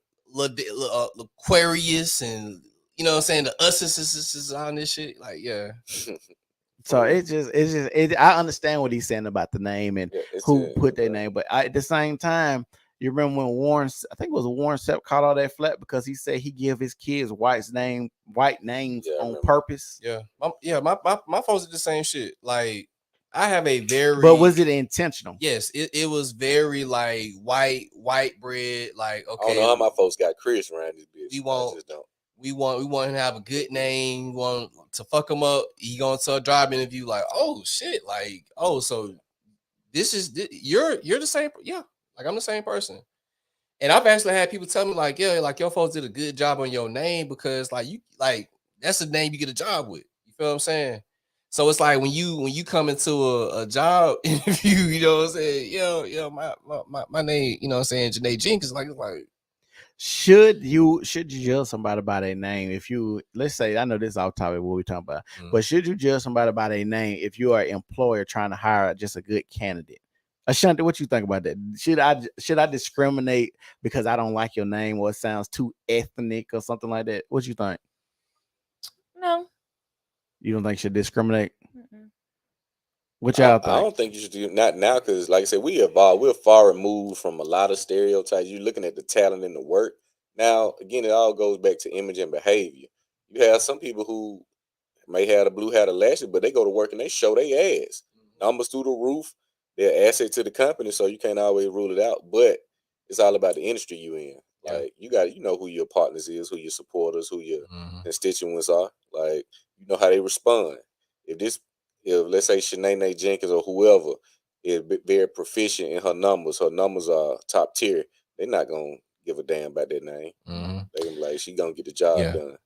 Aquarius, and you know what I'm saying? The us on this shit. Like, yeah. So I understand what he's saying about the name and who put their name, but at the same time, you remember when Warren Sapp caught all that flat because he said he give his kids white names on purpose. Yeah, my folks did the same shit. Like I have a very. But was it intentional? Yes, it was very like white bread. Like okay, I don't know how my folks got Chris around this bitch. We want him to have a good name. We want to fuck him up. He going to a job interview like, oh shit, like so you're the same. Yeah, like I'm the same person. And I've actually had people tell me like, yeah, like your folks did a good job on your name because like you like that's the name you get a job with. You feel what I'm saying? So it's like when you come into a job interview, you know what I'm saying? Yo, my name, you know what I'm saying, Janae Jenkins, like should you judge somebody by their name? If you, let's say, I know this is off topic what we're talking about, but should you judge somebody by their name if you are an employer trying to hire just a good candidate? Ashanti, what you think about that? Should I discriminate because I don't like your name or it sounds too ethnic or something like that? What you think? No. You don't think you should discriminate? Mm-mm. What y'all think? I don't think you should do not now because, like I said, we're far removed from a lot of stereotypes. You're looking at the talent in the work. Now, again, it all goes back to image and behavior. You have some people who may have the blue hat or lashes, but they go to work and they show their ass. Numbers through the roof. they're an asset to the company, so you can't always rule it out. But it's all about the industry you in. Like you got, who your partners is, who your supporters, who your constituents are. Like you know how they respond. If let's say Shanae Jenkins or whoever is very proficient in her numbers are top tier, they're not gonna give a damn about that name. They gonna be like, she gonna get the job done.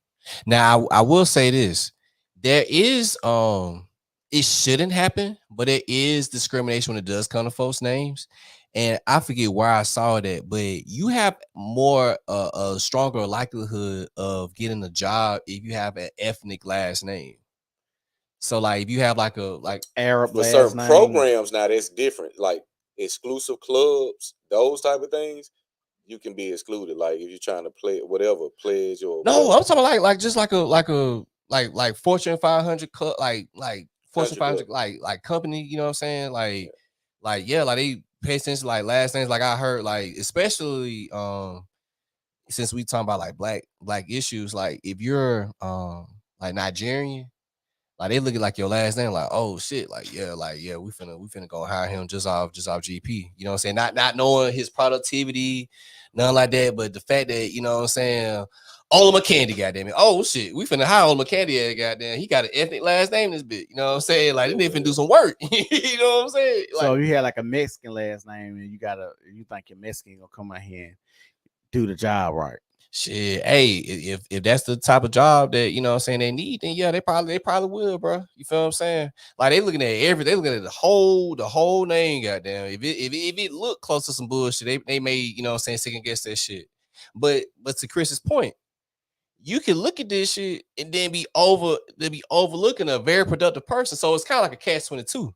Now I will say this: there is it shouldn't happen, but it is discrimination when it does come to folks' names. And I forget where I saw that, but you have more a stronger likelihood of getting a job if you have an ethnic last name. So like if you have like Arab for last certain name. programs, now that's different. Like exclusive clubs, those type of things, you can be excluded. Like if you're trying to play whatever, pledge or no, whatever. I'm talking like just like a Fortune 500 club, like Fortune 500 like company. You know what I'm saying? Like they pay attention like last names. Like I heard like especially since we talking about like black issues, like if you're like Nigerian, like they look at like your last name, like, oh shit, we finna go hire him just off GP. You know what I'm saying? Not knowing his productivity, nothing like that, but the fact that, you know what I'm saying, Ola McCandy, goddamn it. Oh shit, we finna hire Ola McCandy, goddamn. He got an ethnic last name in this bit. You know what I'm saying? Like they finna do some work. You know what I'm saying? Like, so you had like a Mexican last name and you think your Mexican gonna come out here and do the job right. Shit, hey, if that's the type of job that, you know what I'm saying, they need, then yeah, they probably will, bro. You feel what I'm saying? Like they looking at they looking at the whole name, goddamn. If it look close to some bullshit, they may, you know what I'm saying, second guess that shit. But to Chris's point, you can look at this shit and then be overlooking a very productive person. So it's kind of like a catch-22.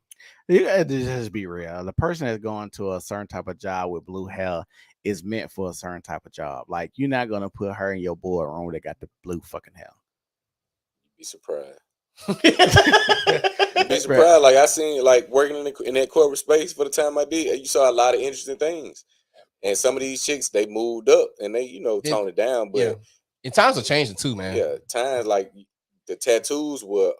You gotta just be real. The person that's going to a certain type of job with blue hair is meant for a certain type of job. Like you're not gonna put her in your boardroom that got the blue fucking hair. You'd be surprised. You'd be surprised. Like I seen, like working in that corporate space for the time I did, you saw a lot of interesting things. And some of these chicks, they moved up and they, toned it down. But and times are changing too, man. Yeah, times like the tattoos were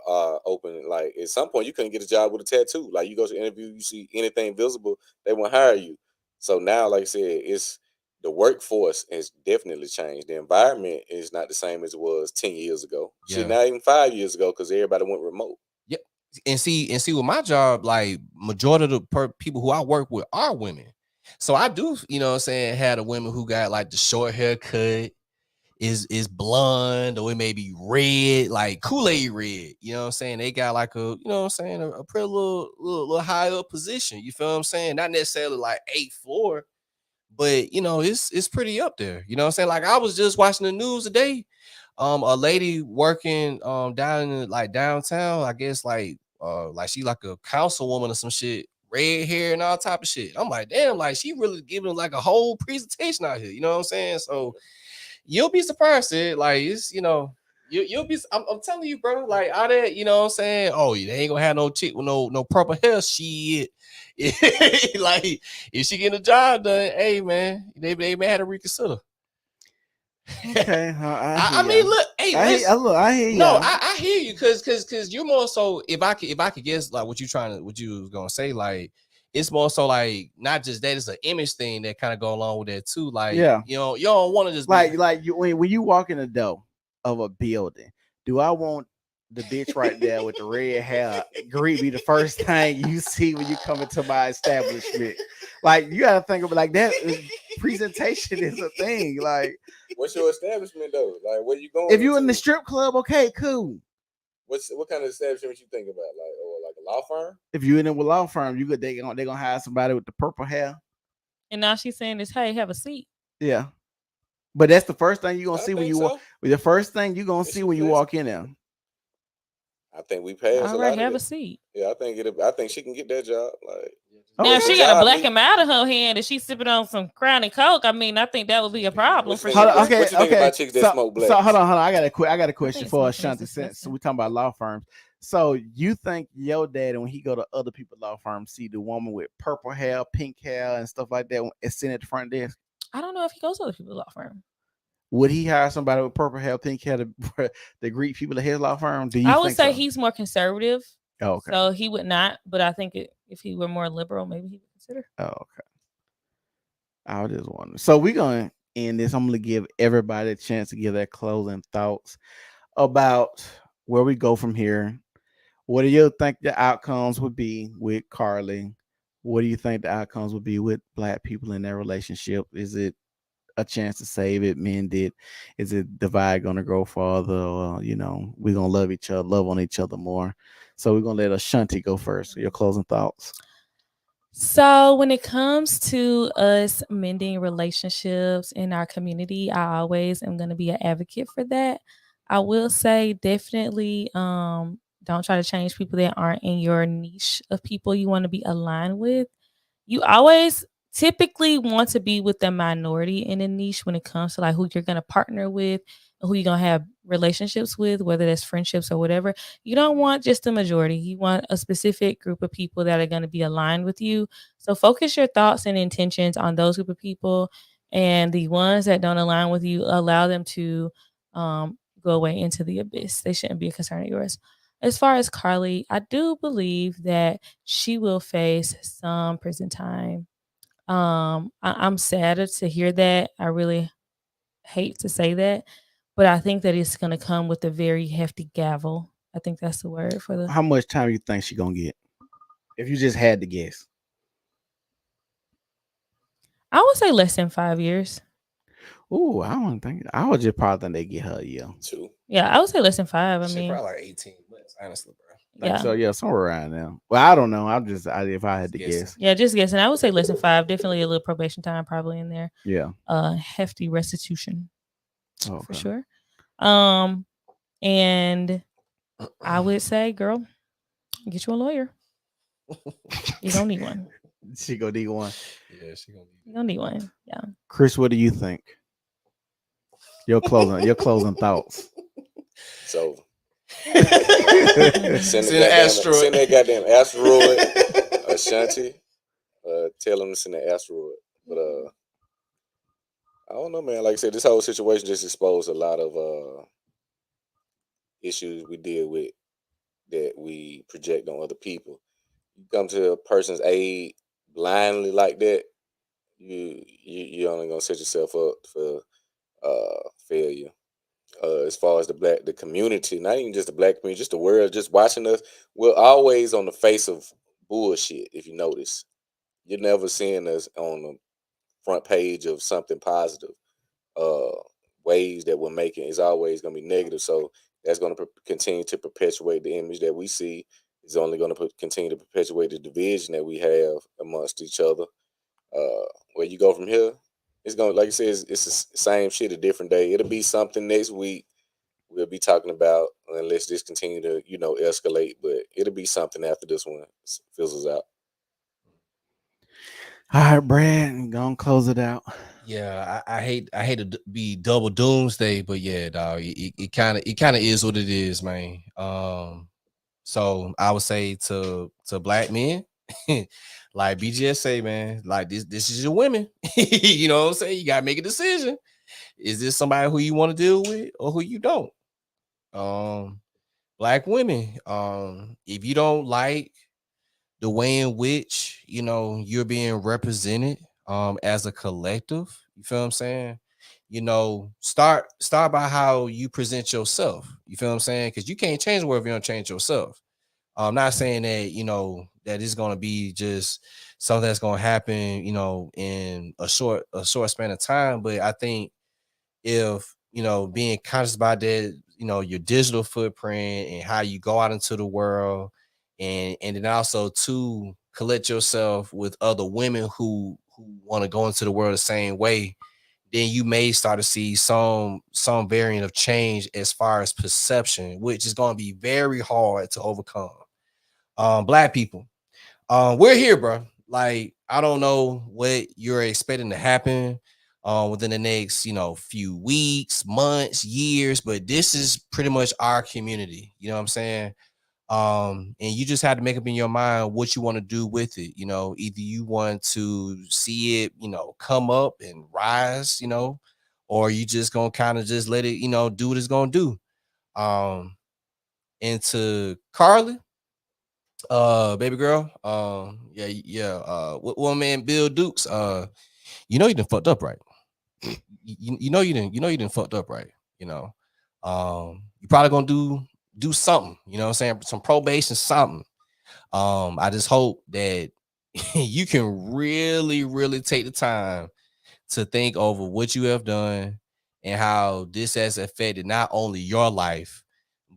open. Like at some point, you couldn't get a job with a tattoo. Like you go to interview, you see anything visible, they won't hire you. So now, like I said, it's the workforce has definitely changed. The environment is not the same as it was 10 years ago. Shit, not even 5 years ago, because everybody went remote. Yep. And see with my job, like majority of the people who I work with are women. So I do, you know what I'm saying, had the women who got like the short haircut, is blonde, or it may be red, like Kool-Aid red. You know what I'm saying? They got like a pretty little high up position. You feel what I'm saying? Not necessarily like 8th floor, but it's pretty up there. You know what I'm saying? Like I was just watching the news today. A lady working down in like downtown, I guess like she like a councilwoman or some shit, red hair and all type of shit. I'm like, damn, like she really giving like a whole presentation out here. You know what I'm saying? So you'll be surprised, Sid. Like it's, you'll be. I'm telling you, bro. Like all that, you know what I'm saying? Oh, they ain't gonna have no chick with no purple hair. Shit. Like if she getting a job done, hey man, they may have to reconsider. Okay, I mean, look, hey, I hear you. No, I hear you, cause you're more so. If I could guess, like what you was gonna say, like it's more so like not just that, it's an image thing that kind of go along with that too. Like, you don't want to just like when you walk in the door of a building, do I want the bitch right there with the red hair greet me the first thing you see when you come into my establishment? Like you gotta think of it like that. Presentation is a thing. Like, what's your establishment though? Like, where you going? If you in the strip club, okay, cool. What kind of establishment you think about? Like a law firm? If you in a law firm, they gonna hire somebody with the purple hair. And now she's saying this, hey, have a seat. Yeah, but that's the first thing you gonna see when you walk. The first thing you gonna see when you walk in there. I think we passed. All right, have a seat. Yeah, I think she can get that job. Like now, if she got a black and out of her hand and she's sipping on some Crown and Coke, I mean, I think that would be a problem for you. Okay, what you think about chicks that smoke black? So hold on. I got a question for Ashanti. Since we're talking about law firms, so you think your dad, when he go to other people's law firms, see the woman with purple hair, pink hair, and stuff like that, and sitting at the front desk? I don't know if he goes to other people's law firm. Would he hire somebody with purple hair, pink hair to greet people at his law firm? I would say so? He's more conservative. Oh, okay. So he would not, but I think if he were more liberal, maybe he would consider. Oh, okay. I was just wondering. So we're gonna end this. I'm gonna give everybody a chance to give their closing thoughts about where we go from here. What do you think the outcomes would be with Carlee? What do you think the outcomes would be with Black people in their relationship? Is it a chance to save it, mend it? Is it divide gonna grow farther? Or, we're gonna love each other, love on each other more. So we're gonna let Ashanti go first. Your closing thoughts. So when it comes to us mending relationships in our community, I always am going to be an advocate for that. I will say definitely don't try to change people that aren't in your niche of people you want to be aligned with. You always typically want to be with the minority in a niche when it comes to like who you're going to partner with, who you're going to have relationships with, whether that's friendships or whatever. You don't want just the majority. You want a specific group of people that are going to be aligned with you. So focus your thoughts and intentions on those group of people, and the ones that don't align with you, allow them to go away into the abyss. They shouldn't be a concern of yours. As far as Carlee, I do believe that she will face some prison time. I'm sadder to hear that. I really hate to say that, but I think that it's going to come with a very hefty gavel. I think that's the word for the. How much time you think she gonna get? If you just had to guess. I would say less than 5 years. Ooh, I don't think I would just probably think they get her a year. 2. Yeah, I would say less than 5. I Shit, mean, probably like 18 months, honestly, bro. Think yeah. so, yeah, somewhere around there. Well, I don't know. If I had to Guessing. guess. Yeah, just guessing. I would say less than 5. Definitely a little probation time probably in there. Yeah. Hefty restitution Oh, for okay. sure. And I would say, girl, get you a lawyer. You don't need one. She gonna need one. Yeah, she gonna You don't need one. Yeah. Chris, what do you think? Your closing thoughts. So Send an asteroid. Send that goddamn asteroid, Ashanti. Tell them to send an asteroid. But I don't know, man. Like I said, this whole situation just exposed a lot of issues we deal with that we project on other people. You come to a person's aid blindly like that, you're only gonna set yourself up for failure. As far as the community, not even just the Black community, just the world, just watching us, we're always on the face of bullshit. If you notice, you're never seeing us on the front page of something positive. Uh, Ways that we're making is always going to be negative. So that's going to continue to perpetuate the image that we see. It's only going to continue to perpetuate the division that we have amongst each other. Where you go from here, it's going to, like I said, it's the same shit, a different day. It'll be something next week we'll be talking about, unless this continue to, escalate. But it'll be something after this one fizzles out. All right, Brad, gonna close it out. Yeah, I hate to be double doomsday, but yeah, dog, it kind of is what it is, man. So I would say to Black men, like BGS say, man, like this is your women. You know what I'm saying? You gotta make a decision. Is this somebody who you want to deal with or who you don't? Black women, if you don't like the way in which you're being represented as a collective, you feel what I'm saying? Start by how you present yourself. You feel what I'm saying? Because you can't change the world if you don't change yourself. I'm not saying that that it's gonna be just something that's gonna happen in a short span of time, but I think if being conscious about that, your digital footprint and how you go out into the world, and then also to collect yourself with other women who want to go into the world the same way, then you may start to see some variant of change as far as perception, which is going to be very hard to overcome. Black people, we're here, bro. Like, I don't know what you're expecting to happen within the next, few weeks, months, years, but this is pretty much our community. You know what I'm saying? And you just have to make up in your mind what you want to do with it. Either you want to see it, come up and rise, or you just gonna kind of just let it, do what it's gonna do. And to Carlee, Baby girl. What one man Bill Dukes. You know you done fucked up, right? You know you didn't fucked up, right? You know, you probably gonna do something. You know what I'm saying? Some probation, something. I just hope that you can really, really take the time to think over what you have done and how this has affected not only your life,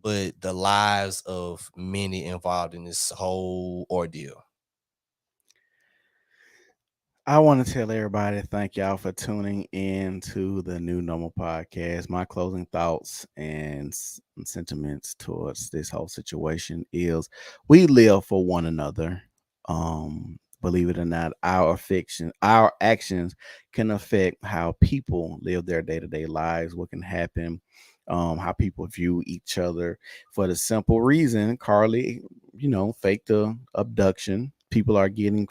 but the lives of many involved in this whole ordeal. I want to tell everybody thank y'all for tuning in to the New Normal Podcast. My closing thoughts and sentiments towards this whole situation is we live for one another. Believe it or not, our actions can affect how people live their day-to-day lives, what can happen, how people view each other. For the simple reason, Carlee, faked a abduction. People are getting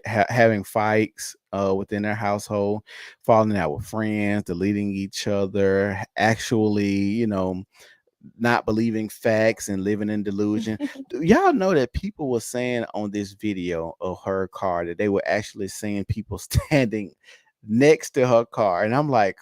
having fights within their household, falling out with friends, deleting each other, actually, not believing facts and living in delusion. Do y'all know that people were saying on this video of her car that they were actually seeing people standing next to her car? And I'm like,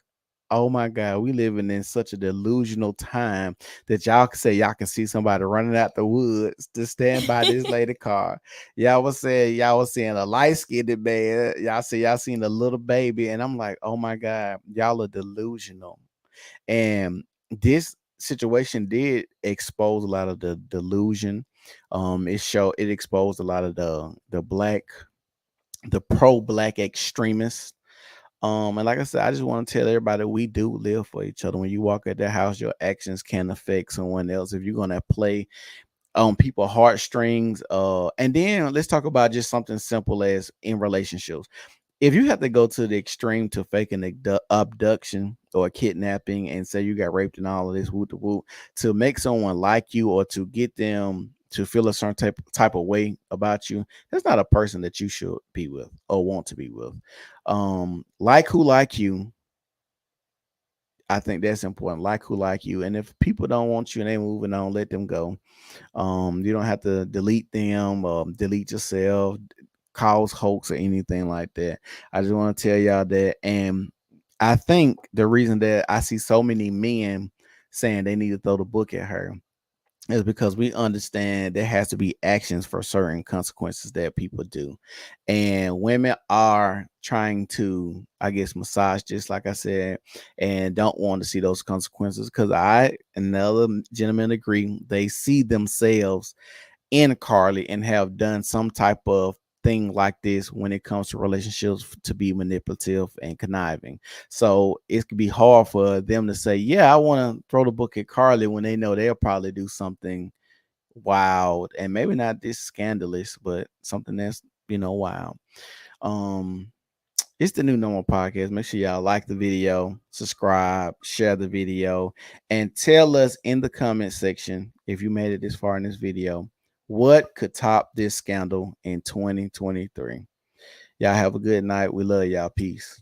oh my God, we living in such a delusional time that y'all can say y'all can see somebody running out the woods to stand by this lady car. Y'all was seeing a light-skinned man. Y'all seen a little baby. And I'm like, oh my God, y'all are delusional. And this situation did expose a lot of the delusion. It exposed a lot of the pro-black extremists. And like I said, I just want to tell everybody we do live for each other. When you walk at their house, your actions can affect someone else. If you're gonna play on people's heartstrings, and then let's talk about just something simple as in relationships. If you have to go to the extreme to fake an abduction or a kidnapping and say you got raped and all of this whoop de whoop to make someone like you or to get them to feel a certain type of way about you, that's not a person that you should be with or want to be with. Like who like you. I think that's important. Like who like you. And if people don't want you and they moving on, let them go. You don't have to delete them, delete yourself, cause hoax or anything like that. I just want to tell y'all that. And I think the reason that I see so many men saying they need to throw the book at her is because we understand there has to be actions for certain consequences that people do. And women are trying to, I guess, massage, just like I said, and don't want to see those consequences because I and the other gentlemen agree they see themselves in Carlee and have done some type of thing like this when it comes to relationships to be manipulative and conniving. So it could be hard for them to say, yeah, I want to throw the book at Carlee when they know they'll probably do something wild and maybe not this scandalous, but something that's, wild. Um, it's the New Normal Podcast. Make sure y'all like the video, subscribe, share the video, and tell us in the comment section if you made it this far in this video, what could top this scandal in 2023. Y'all have a good night. We love y'all. Peace.